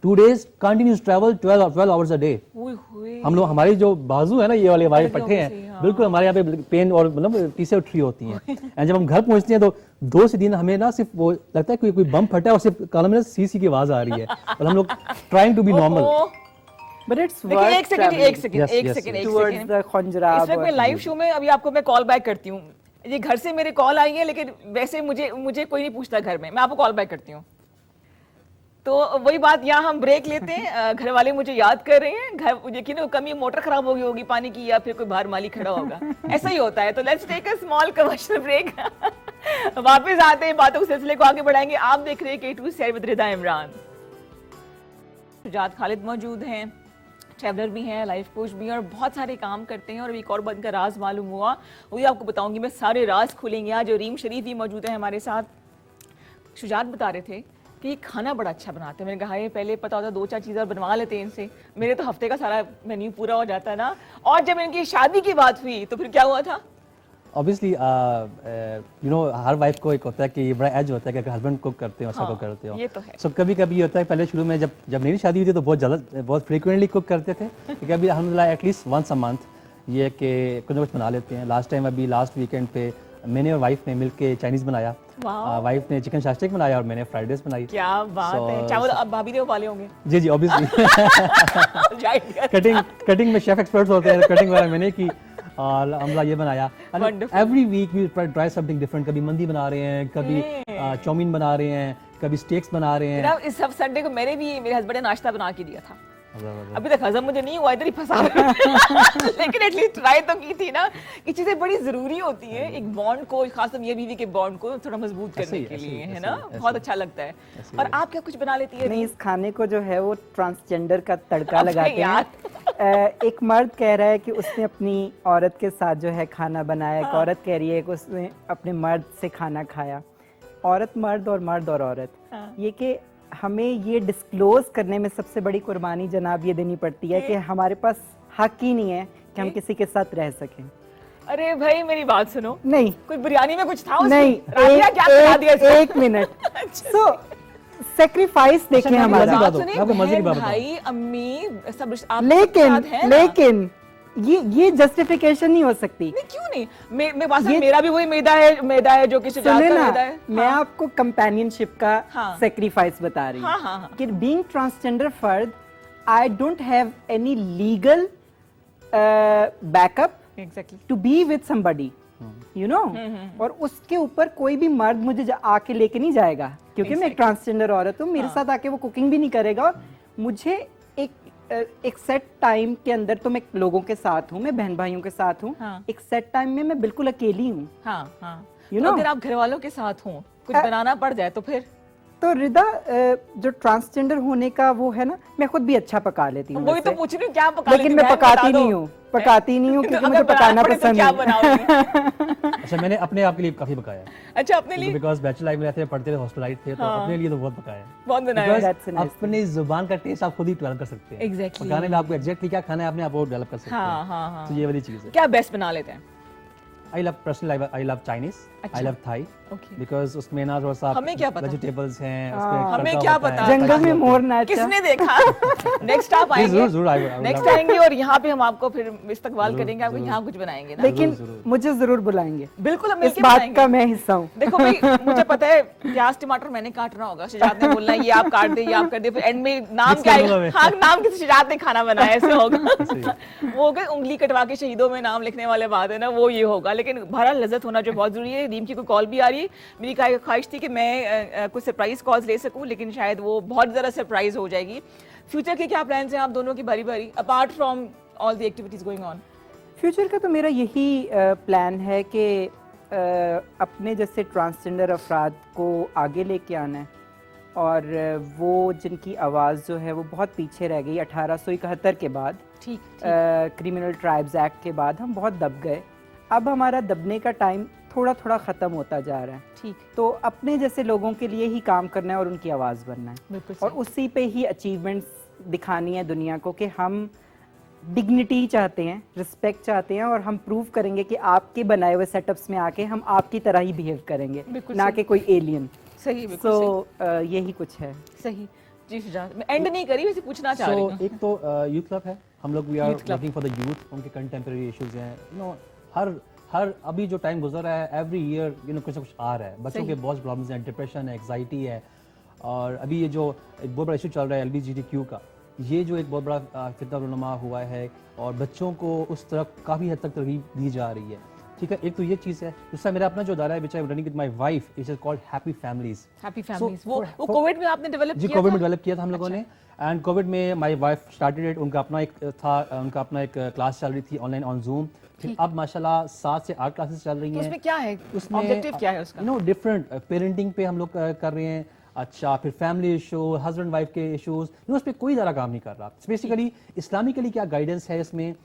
2 days continuous travel, 12 hours a day। हम लोग, हमारी जो बाजू है ना, ये वाले हमारे पट्टे हैं, बिल्कुल हमारे यहाँ पे पेन और मतलब टीसे उठी होती हैं। एंड जब हम घर पहुँचते हैं तो 2 से 3 हमें ना सिर्फ वो लगता है कोई बम फटा है और सिर्फ कानों में सी की आवाज आ रही है, और हम लोग trying to be normal. But it's एक सेकंड towards the खुंजराब। इस वक्त मैं लाइव शो में, अभी आपको मैं कॉल बैक करती हूँ। ये घर से मेरे कॉल आई है, लेकिन वैसे मुझे कोई नहीं पूछता घर में, मैं आपको कॉल बैक करती हूँ। तो वही बात, यहाँ हम ब्रेक लेते हैं। घर वाले मुझे याद कर रहे हैं, घर यकीन कमी मोटर खराब हो गई होगी पानी की, या फिर कोई बाहर माली खड़ा होगा, ऐसा ही होता है। तो let's take a small commercial break. वापस आते हैं, बातों के सिलसिले को आगे बढ़ाएंगे। आप देख रहे हैं K2 सैर विद रिदा इमरान। शुजात खालिद मौजूद हैं, ट्रैवलर भी हैं, लाइफ कोच भी हैं, और बहुत सारे काम करते हैं। और एक और बात का राज मालूम हुआ, वही आपको बताऊंगी मैं, सारे राज खुलेंगे आज। जो रीम शरीफ भी मौजूद है हमारे साथ। शुजात बता रहे थे कि ये खाना बड़ा अच्छा बनाते हैं। मैंने कहा ये पहले पता होता 2-4 चीज़ें और बनवा लेते हैं इनसे, मेरे तो हफ्ते का सारा मेन्यू पूरा हो जाता है ना। और जब इनकी शादी की बात हुई तो फिर क्या हुआ था? ऑब्वियसली हर वाइफ को एक होता है कि ये बड़ा एज होता है कि हस्बैंड कुक करते हो, ऐसा कुक करते हो। ये तो है। सो कभी होता है, पहले शुरू में जब मेरी शादी हुई थी तो बहुत फ्रिक्वेंटली कुक करते थे, क्योंकि अभी अल्हम्दुलिल्लाह एटलीस्ट वंस अ मंथ ये कि कुछ ना कुछ बना लेते हैं। लास्ट टाइम अभी लास्ट वीकेंड पे मैंने और वाइफ ने मिलके चाइनीज बनाया, वाइफ ने चिकन शास्टिक बनाया और मैंने फ्राइड राइस बनाई। क्या बात है, चावल अब भाभी ने उबाले होंगे। जी जी ऑब्वियसली कटिंग में शेफ एक्सपर्ट्स होते हैं, कटिंग वाला मैंने की और हमला ये बनाया। Every week we try something different, कभी मंदी बना रहे हैं, कभी चाउमीन बना रहे हैं, कभी स्टेक्स बना रहे हैं। इस सब संडे को मेरे भी मेरे हस्बैंड ने नाश्ता बना के दिया था, अभी तक हजम मुझे नहीं हुआ, इधर ही फंसा लेकिन एटलीस्ट ट्राई तो की थी ना। ये चीजें बड़ी जरूरी होती है एक बॉन्ड को, खासकर मियां बीवी के बॉन्ड को थोड़ा मजबूत करने के लिए, है ना। बहुत अच्छा लगता है। और आप क्या कुछ बना लेती है? नहीं, इस खाने को जो है वो ट्रांसजेंडर का तड़का लगाते हैं। एक मर्द कह रहा है कि उसने अपनी औरत के साथ जो है खाना बनाया, एक औरत कह रही है कि उसने अपने मर्द से खाना खाया। औरत मर्द और मर्द और औरत, ये कि हमें ये डिस्क्लोज करने में सबसे बड़ी कुर्बानी जनाब ये देनी पड़ती है कि हमारे पास हक ही नहीं है कि हम किसी के साथ रह सकें। अरे भाई मेरी बात सुनो, नहीं कोई बिरयानी में कुछ था उसमें? नहीं, राबिया क्या खिला दिया इसको? एक मिनट। सो सेक्रिफाइस देखें हमारा। बात सुनिए, आपको मजे की बात बताऊं। भाई अम्मी सब आपके साथ है ना? लेकिन ये जस्टिफिकेशन नहीं हो सकती। नहीं क्यों नहीं, मैं बात मेरा भी वही मैदा है जो कि शुजात सुने का ना, मैदा है। मैं आपको कंपेनियनशिप का हाँ। सेक्रीफाइस बता रही हाँ, हाँ, हाँ। कि बीइंग ट्रांसजेंडर फर्द, I don't have any legal backup exactly to be with somebody, you know. और उसके ऊपर कोई भी मर्द मुझे आके लेके नहीं जाएगा, क्योंकि मैं एक ट्रांसजेंडर औरत हूँ। मेरे साथ आके वो कुकिंग भी नहीं करेगा। और मुझे एक सेट टाइम के अंदर तो मैं लोगों के साथ हूँ, मैं बहन भाइयों के साथ हूँ। हाँ। एक सेट टाइम में मैं बिल्कुल अकेली हूँ। हाँ हाँ। You तो know? अगर आप घर वालों के साथ हो, कुछ बनाना पड़ जाए तो फिर? तो रिदा, जो ट्रांसजेंडर होने का वो है ना, मैं खुद भी अच्छा पका लेती हूँ। वही तो पूछ रही हूँ, क्या पका लेकिन लेती मैं हैं? पकाती बता दो। नहीं हूँ, पकाती नहीं हूँ, तो क्योंकि अगर मुझे बनाना पकाना पड़े तो पसंद क्या नहीं। बनाओगी? अच्छा मैंने अपने आप के लिए काफी पकाया है, अच्छा अपने लिए बिकॉज बैचलर लाइफ में रहते थे, पढ़ते थे, हॉस्टलाइज थे, तो अपने लिए तो बहुत पकाया है। बहुत बनाया है। That's a nice अपनी जुबान का टेस्ट आप खुद ही डेवलप कर सकते हैं। Exactly. पकाने में आपको एग्जैक्टली क्या खाना है आपने आप वो डेवलप कर सकते हैं। हाँ हाँ हाँ। तो ये वाली चीज है। क्या बेस्ट बना लेते हैं? I love personally I love Chinese, I love Thai, Okay. Because उसमें ना थोड़ा सा हमें क्या पता? वेजिटेबल्स हैं, हमें क्या पता? जंगल में मोर नाचा। किसने देखा? नेक्स्ट आप आएंगे, जरूर, जरूर, I will next love it. आएंगे और यहाँ पे हम आपको फिर इस्तकबाल करेंगे, आपको यहाँ कुछ बनाएंगे ना। लेकिन मुझे जरूर बुलाएंगे, बिल्कुल हम इस मिलके बात बनाएंगे। का मैं हिस्सा हूँ। देखो भाई, मुझे पता है प्याज टमाटर मैंने काटना होगा, शुजात ने बोलना है ये आप काट दे, ये आप कर दे, फिर एंड में नाम Mix क्या कर दूंगा आएगा? मैं। हाँ, नाम किसी शुजात ने खाना बनाया ऐसे होगा। वो अगर उंगली कटवा के शहीदों में नाम लिखने वाले बात है ना, वो ये होगा। लेकिन बहरहाल लज्जत होना जो बहुत जरूरी है। रीम की कोई कॉल भी आ रही है, मेरी ख्वाहिश थी कि मैं कुछ सरप्राइज कॉल्स ले सकूं, लेकिन शायद वो बहुत ज़्यादा सरप्राइज हो जाएगी। फ्यूचर के क्या प्लान्स हैं आप दोनों की बारी बारी, apart from all the activities going on? Future का तो मेरा यही प्लान है कि अपने जैसे ट्रांसजेंडर अफराद को आगे लेके आना है। और वो जिनकी आवाज़ जो है वो बहुत पीछे रह गई 1871 के बाद, ठीक क्रिमिनल ट्राइब्स एक्ट के बाद हम बहुत दब गए। अब हमारा दबने का टाइम थोड़ा थोड़ा ख़त्म होता जा रहा है। ठीक। तो अपने जैसे लोगों के लिए ही काम करना है और उनकी आवाज़ बनना है, बिल्कुल और उसी पे ही अचीवमेंट्स दिखानी है दुनिया को कि हम डिग्निटी चाहते हैं, रिस्पेक्ट चाहते हैं, और हम प्रूव करेंगे कि आपके बनाए हुए सेटअप्स में आके हम आपकी तरह ही बिहेव करेंगे, बिल्कुल ना सही। कि कोई एलियन। सही, बिल्कुल सो यही कुछ है। सही। जी शुजात, मैं एंड नहीं करी, वैसे पूछना चाह रही हूँ। एक तो यूथ क्लब है, हम लोग we are Youth club. Working for the youth, उनके कंटेम्प्रेरी इश्यूज हैं, यू नो, हर अभी जो टाइम गुजर रहा है एवरी ईयर यू नो कुछ ना कुछ आ रहा है, बच्चों के बहुत प्रॉब्लम्स हैं, डिप्रेशन है, एग्जाइटी है, और अभी ये जो एक बहुत बड़ा इशू चल रहा है LGBTQ का, ये जो एक बहुत बड़ा फितना रुनमा हुआ है, और बच्चों को उस तरफ काफ़ी हद तक तरगीब दी जा रही है। ठीक है, एक तो ये चीज़ है। दूसरा मेरा अपना जो अदारा है which I am running with my wife, it is called happy families. Happy families, वो कोविड में आपने डेवलप जी किया कोविड था? में डेवलप किया था हम लोगों ने, एंड कोविड में माय वाइफ स्टार्टेड इट। उनका अपना एक था, उनका अपना एक क्लास चल रही थी ऑनलाइन ऑन जूम। फिर अब माशाल्लाह 7 से 8 क्लासेस चल रही तो हैं। उसमें क्या है, उसमें ऑब्जेक्टिव क्या है उसका? यू नो डिफरेंट पेरेंटिंग पे हम लोग कर रहे हैं। अच्छा, फिर फैमिली इशू, हस्बैंड वाइफ के इश्यूज, उस पर कोई ज़्यादा काम नहीं कर रहा। बेसिकली इस्लामिकली क्या गाइडेंस है इसमें,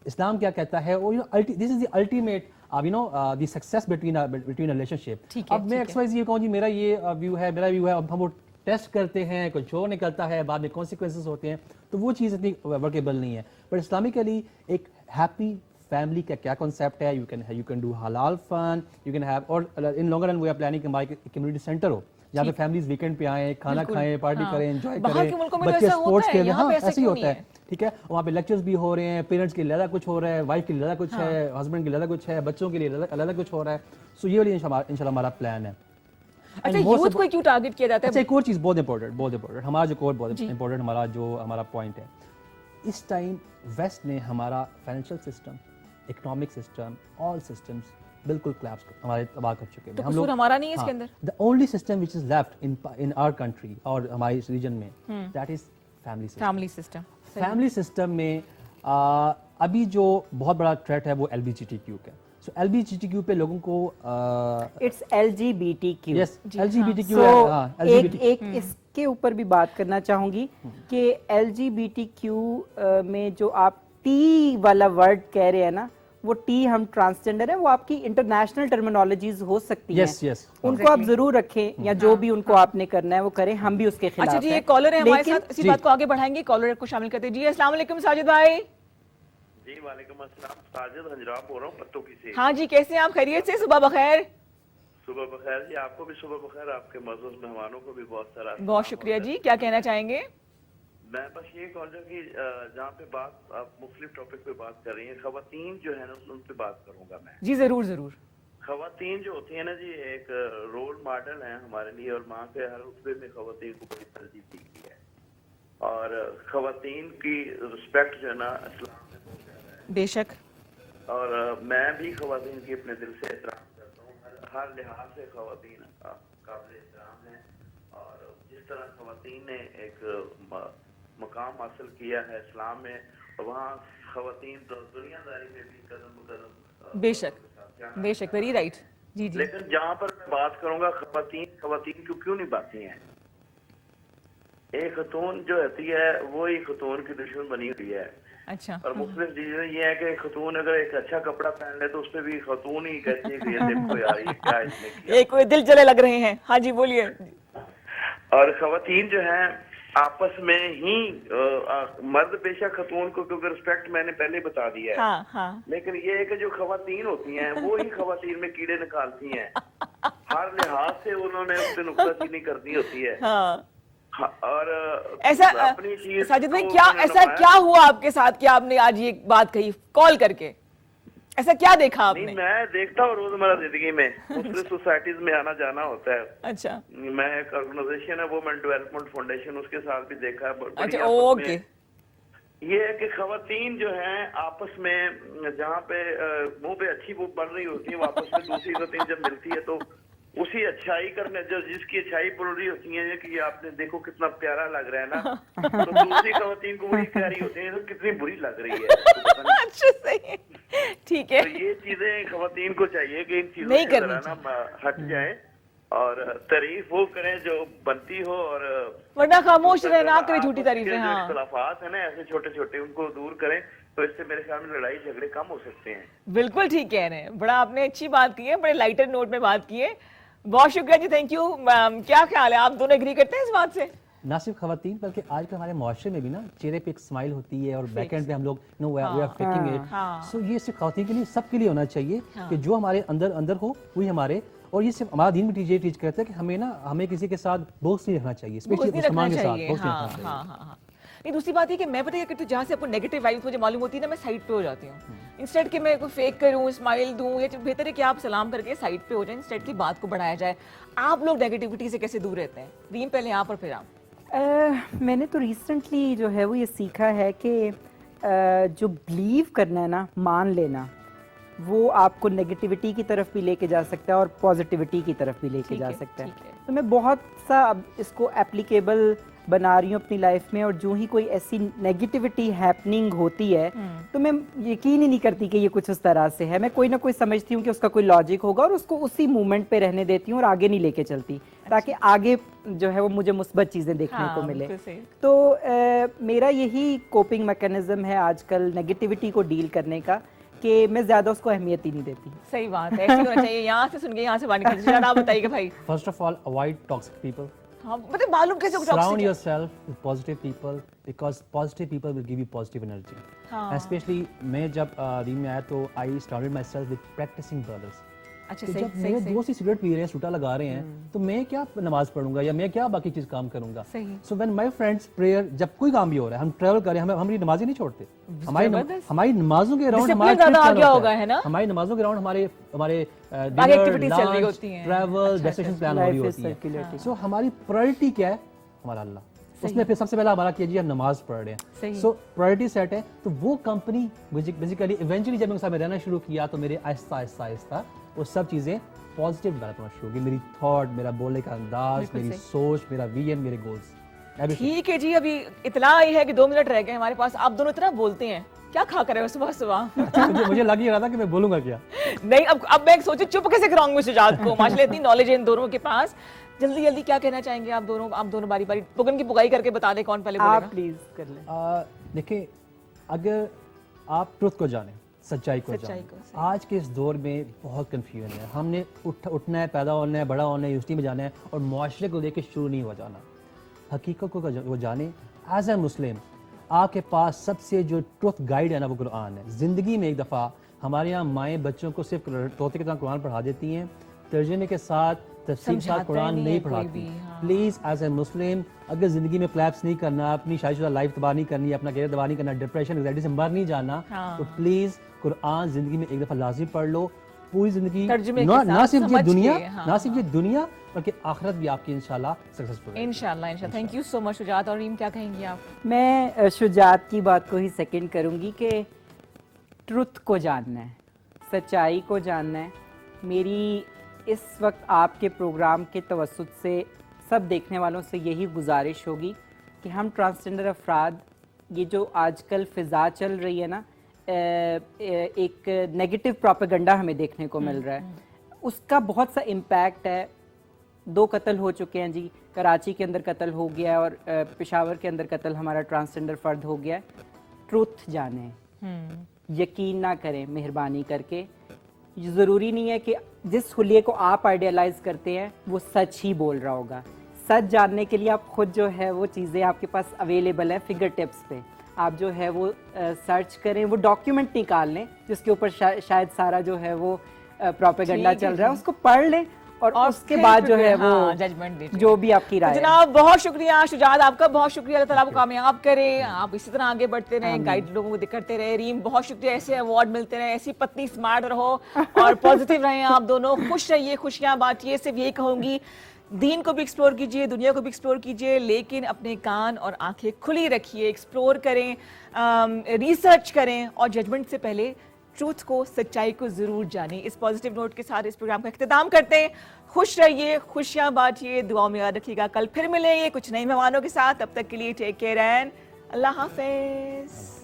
इस्लाम क्या कहता है, और you no this is the ultimate you know the success between relationship. अब मैं XYZ ये कहूँ जी मेरा ये व्यू है, मेरा व्यू है, अब हम वो टेस्ट करते हैं, कुछ और निकलता है, बाद में कॉन्सिक्वेंसेस होते हैं, तो वो चीज़ इतनी वर्केबल नहीं है। बट इस्लामिकली एक हैप्पी फैमिली का क्या कॉन्सेप्ट है, you can do halal fun, you can have, और in longer run we are planning हमारा कम्युनिटी सेंटर हो, यहाँ पे फैमिलीज वीकेंड पे आए, खाना खाएं, पार्टी करें, एंजॉय बाहर करें, के मुल्कों में तो बच्चे ऐसा होता स्पोर्ट्स है, खेलें, यहाँ हाँ पे ऐसा ऐसे ही क्यों होता नहीं है, ठीक है। वहाँ पे लेक्चर्स भी हो रहे हैं, पेरेंट्स के लिए अलग कुछ हो रहा है, वाइफ के लिए अलग कुछ है, हस्बैंड के लिए अलग कुछ है, बच्चों के लिए अलग कुछ हो रहा है। सो ये वाली इंशाल्लाह हमारा प्लान है। अच्छा, यूथ को क्यों टारगेट किया जाता अच्छा, है? एक और चीज़ बहुत इंपॉर्टेंट हमारा जो कोर बहुत इंपॉर्टेंट हमारा पॉइंट है, इस टाइम वेस्ट ने हमारा financial system, economic system, all systems बिल्कुल क्लैप्स हमारे तबाह कर चुके हैं। तो कसूर हमारा नहीं है इसके अंदर? The only system which is left in our country और हमारे इस रीजन में, that is family system. Family system में अभी जो बहुत बड़ा थ्रेट है वो LGBTQ का। सो LGBTQ पे लोगों को it's LGBTQ। Yes, LGBTQ So, LGBT एक इसके ऊपर भी बात करना चाहूंगी कि LGBTQ में जो आप टी वाला वर्ड कह रहे हैं ना, वो टी हम ट्रांसजेंडर है, वो आपकी इंटरनेशनल टर्मिनोलॉजीज हो सकती हैं। yes, उनको आप जरूर रखें, या जो भी उनको आपने करना है वो करें, हम भी उसके खिलाफ अच्छा जी, हैं। एक कॉलर है हमारे लेकिन- साथ, इसी बात को आगे बढ़ाएंगे, कॉलर को शामिल करते हैं। जी अस्सलाम वालेकुम साजिद भाई। जी वालेकुम अस्सलाम, साजिद हंजराब बोल रहा हूँ पत्तोकी से। हाँ जी, कैसे हैं आप? खैरियत से? सुबह बखैर। सुबह बखैर जी, आपको भी सुबह बखैर, आपके मज़दूर मेहमानों को भी बहुत सारा बहुत शुक्रिया जी, क्या कहना चाहेंगे? मैं बस ये कहूँगा कि जहाँ पे बात आप मुख्तलिफ टॉपिक पे बात कर रही हैं, खवातीन जो है ना उन पे बात करूँगा मैं। जी जरूर जरूर। खवातीन जो होती है ना जी, एक रोल मॉडल है हमारे लिए, और माँ के हर रुतबे में खवातीन को बड़ी तरजीह दी गई है, और खवातीन की रिस्पेक्ट जो है ना इस्लाम में बहुत ज़्यादा है। बेशक। और मैं भी खवातीन की अपने दिल से एहतराम करता हूँ, हर लिहाज से खवातीन काबिल एहतराम है, और जिस तरह खवातीन ने एक मकाम हासिल किया है इस्लाम में, और वहाँ खवातीन तो दुनियादारी में भी कदम ब कदम बेशक वेरी राइट। जी जी। लेकिन जहाँ पर मैं बात करूँगा खवातीन क्यों नहीं बाती हैं। एक खतून जो रहती है वो ही खतून की दुश्मन बनी हुई है। अच्छा। और मुख्तलिफ चीजें ये है कि खतून अगर एक अच्छा कपड़ा पहन ले तो उस पर भी खतून ही कहती है कि ये देखो यार ये क्या इसने किया। ये कोई दिल जले लग रहे हैं। हाँ जी बोलिए। और खवातीन जो है आपस में ही मर्द बेशक खतून को क्योंकि रिस्पेक्ट मैंने पहले बता दिया है, हाँ हाँ। लेकिन ये है कि जो खवातीन होती हैं वो ही खवातीन में कीड़े निकालती हैं। हर लिहाज से उन्होंने उससे नुक्ताचीनी करनी होती है। हाँ। और ऐसा अपनी चीज साजिद भाई को क्या उन्होंने ऐसा निभाया। क्या हुआ आपके साथ कि आपने आज ये बात कही कॉल करके? ऐसा क्या देखा आपने? नहीं, मैं देखता हूँ रोजमर्रा जिंदगी में मुख्तलिफ सोसाइटीज में आना जाना होता है। अच्छा मैं एक ऑर्गेनाइजेशन है वुमेन डेवलपमेंट फाउंडेशन, उसके साथ भी देखा है। बड़ी अच्छा आपस ओके। में ये है कि खवातीन जो हैं आपस में जहाँ पे मुंह पे अच्छी वो बन रही होती है, वो आपस में दूसरी खवातीन जब मिलती है तो उसी अच्छाई करने जो जिसकी अच्छाई बोल रही होती है कि आपने देखो कितना प्यारा लग रहा है ना, तो दूसरी खवातीन को वही कह रही होती है तो कितनी बुरी लग रही है। अच्छा सही है। ठीक है। तो ये चीजें खवातीन को चाहिए कि इन चीजों नहीं से करनी जरा ना हट जाए और तारीफ वो करें जो बनती हो, और वरना खामोश रहे, ना करे आपस झूठी के तारीफें। जो हाँ इख्तिलाफात है ना ऐसे छोटे छोटे उनको दूर करें, तो इससे मेरे ख्याल में लड़ाई झगड़े कम हो सकते हैं। बिल्कुल ठीक कह रहे हैं। बड़ा आपने अच्छी बात की है, बड़े लाइटर नोट में बात की है। बहुत शुक्रिया जी, थैंक यू। क्या ख्याल है, आप दोनों एग्री करते हैं इस बात से? ना सिर्फ खवातीन बल्कि आजकल हमारे मुआशरे में भी ना चेहरे पे एक स्माइल होती है और बैकएंड पे हम लोग no we are faking it. So ये सिर्फ खवातीन के लिए सबके लिए होना चाहिए कि जो हमारे अंदर हो वही हमारे, और ये सिर्फ हमारा दीन भी टीचर करता है कि हमें ना हमें किसी के साथ दोस्त नहीं रखना चाहिए, वो स्पेशली नहीं रखना मुसलमान के साथ चाहिए। दोस्त नहीं हाँ रखना चाहिए। हाँ हाँ हाँ। नहीं, दूसरी बात है कि मैं पता है कि जहाँ से आपको नेगेटिव वाइब्स मुझे मालूम होती है ना, मैं साइड पे हो जाती हूँ। इंस्टेड कि मैं कोई फेक करूँ, स्माइल दूँ, या बेहतर है कि आप सलाम करके साइड पे हो जाए, इंस्टेड की बात को बढ़ाया जाए। आप लोग नेगेटिविटी से कैसे दूर रहते हैं? रीम पहले आप और फिर आप। मैंने तो रिसेंटली जो है वो ये सीखा है कि जो बिलीव करना है ना, मान लेना, वो आपको नेगेटिविटी की तरफ भी लेके जा सकता है और पॉजिटिविटी की तरफ भी लेके जा सकता है। तो मैं बहुत सा अब इसको एप्लीकेबल बना रही हूँ अपनी लाइफ में, और जो ही कोई ऐसी नेगेटिविटी हैपनिंग होती है तो मैं यकीन ही नहीं करती कि ये कुछ उस तरह से है। मैं कोई ना कोई समझती हूँ कि उसका कोई लॉजिक होगा और उसको उसी मोमेंट पे रहने देती हूँ और आगे नहीं लेके चलती, ताकि आगे जो है वो मुझे मुस्बत चीज़ें देखने को मिले। तो मेरा यही कोपिंग मैकेनिज्म है आजकल नेगेटिविटी को डील करने का, कि मैं ज्यादा उसको अहमियत ही नहीं देती। सही बात है, ऐसे होना चाहिए। यहाँ से सुन के यहाँ से बाहर निकल जाइए। आप बताइए भाई। First of all avoid toxic people. हाँ, मतलब मालूम कैसे कुछ Surround toxic है? yourself with positive people because positive people will give you positive energy. हाँ। Especially मैं जब दीन में आया तो I surrounded myself with practicing brothers. अच्छा, कि सही, जब सही, मेरे सही। दोस्त ही सिगरेट पी रहे हैं, सूटा लगा रहे हैं, तो मैं क्या नमाज पढ़ूंगा या मैं क्या बाकी चीज काम करूंगा? सही। So when my friends prayer, जब कोई काम भी हो रहा है, हम ट्रैवल कर रहे हैं, हमारी नमाज ही नहीं छोड़ते। हमारी नमाजों के अराउंड Discipline ज़्यादा आ गया होगा, है ना? हमारी नमाजों के अराउंड हमारे बाकी activities चल रही होती हैं। ट्रैवल, डेस्टिनेशन प्लान हो रही Life is होती है। circulating. सो हमारी प्रायोरिटी क्या है? हमारा अल्लाह। उसमें फिर सबसे पहला हमारा किया जी हम नमाज पढ़ रहे सही। हैं। सो प्रायोरिटी सेट है, तो वो कंपनी बेसिकली इवेंचुअली जब उनके साथ में रहना शुरू किया तो मेरे आहिस्ता आहिस्ता आहिस्ता वो सब चीज़ें पॉजिटिव डेवलप होना शुरू हो गई। मेरी थॉट, मेरा बोलने का अंदाज, बिल्कुल मेरी सही। सोच, मेरा विजन, मेरे गोल्स, एवरीथिंग। ठीक है जी, अभी इतना आई है कि 2 मिनट रह गए हमारे पास। आप दोनों इतना बोलते हैं, क्या खा कर रहे हो सुबह सुबह? मुझे लग ही रहा था कि मैं बोलूंगा क्या। नहीं, अब मैं सोची चुप कैसे कराऊंगी सुजात को। माशाल्लाह इतनी नॉलेज है इन दोनों के पास। जल्दी जल्दी क्या कहना चाहेंगे आप दोनों बारी बारी पुगन की पुगाई करके बता दें कौन पहले आप बोलेगा। प्लीज कर लें। देखिए, अगर आप ट्रुथ को जाने, सच्चाई को सच्चाई जाने, को, सही। आज के इस दौर में बहुत कन्फ्यूजन है। हमने उठना है, पैदा होना है, बड़ा होना है, यूनिवर्सिटी में जाना है और मुआशरे को लेकर शुरू नहीं हो जाना। हकीकत को वो जाने। एज ए मुस्लिम आपके पास सबसे जो ट्रुथ गाइड है ना वो कुरान है। ज़िंदगी में एक दफ़ा हमारे यहाँ माएँ बच्चों को सिर्फ तोते की तरह कुरान पढ़ा देती हैं, तर्जुमे के साथ, तफसीर के साथ समझाते कुरान नहीं नहीं है कोई पढ़ाती। भी, हाँ। प्लीज़ एज ए मुस्लिम अगर ज़िंदगी में क्लैप्स नहीं करना, अपनी शादीशुदा लाइफ तबाह नहीं करनी, अपना कैरियर तबाह नहीं करना, डिप्रेशन एंग्जाइटी से मर नहीं जाना, हाँ। तो प्लीज़ कुरान ज़िंदगी में एक दफ़ा लाजिम पढ़ लो। पूरी ज़िंदगी तर्जुमे के ना साथ सिर्फ ये समझ दुनिया, के, हाँ, ना सिर्फ ये दुनिया बल्कि आखिरत भी आपकी इंशाल्लाह सक्सेसफुल है। इंशाल्लाह। Thank you so much Shujaat. और रीम क्या कहेंगी आप? मैं शुजात की बात को ही सेकंड करूंगी कि ट्रुथ को जानना है, सच्चाई को जानना है। मेरी इस वक्त आपके प्रोग्राम के तवस्सुत से सब देखने वालों से यही गुजारिश होगी कि हम ट्रांसजेंडर अफराद, ये जो आजकल फ़िज़ा चल रही है ना, एक नेगेटिव प्रोपेगेंडा हमें देखने को मिल रहा है, उसका बहुत सा इम्पैक्ट है। 2 कत्ल हो चुके हैं जी, कराची के अंदर कत्ल हो गया है और पेशावर के अंदर कत्ल हमारा ट्रांसजेंडर फ़र्द हो गया है। ट्रुथ जाने, यकीन ना करें मेहरबानी करके। ज़रूरी नहीं है कि जिस हुलिये को आप आइडियलाइज करते हैं वो सच ही बोल रहा होगा। सच जानने के लिए आप खुद जो है वो चीज़ें आपके पास अवेलेबल है फिंगर टिप्स पे, आप जो है वो सर्च करें, वो डॉक्यूमेंट निकाल लें जिसके ऊपर शायद सारा जो है वो प्रोपेगेंडा चल रहा है, उसको पढ़ लें और उसके फिर बाद जो है वो जजमेंट दीजिए। जो भी आपकी राय तो है। जनाब बहुत शुक्रिया शुजात, आपका बहुत शुक्रिया। अल्लाह ताला आपको कामयाब करे, आप इसी तरह आगे बढ़ते रहें, गाइड लोगों को करते रहे। रीम बहुत शुक्रिया, ऐसे अवार्ड मिलते रहे, ऐसी पत्नी स्मार्ट रहो और पॉजिटिव रहें आप दोनों, खुश रहिए, खुशियाँ बांटिए। सिर्फ यही कहूँगी, दीन को भी एक्सप्लोर कीजिए, दुनिया को भी एक्सप्लोर कीजिए, लेकिन अपने कान और आंखें खुली रखिए, एक्सप्लोर करें, रिसर्च करें और जजमेंट से पहले ट्रूथ को, सच्चाई को जरूर जाने। इस पॉजिटिव नोट के साथ इस प्रोग्राम का इख्तिताम करते हैं। खुश रहिए, खुशियां बांटिए, दुआओं में याद रखिएगा। कल फिर मिलेंगे कुछ नए मेहमानों के साथ, तब तक के लिए टेक केयर एंड अल्लाह हाफिज।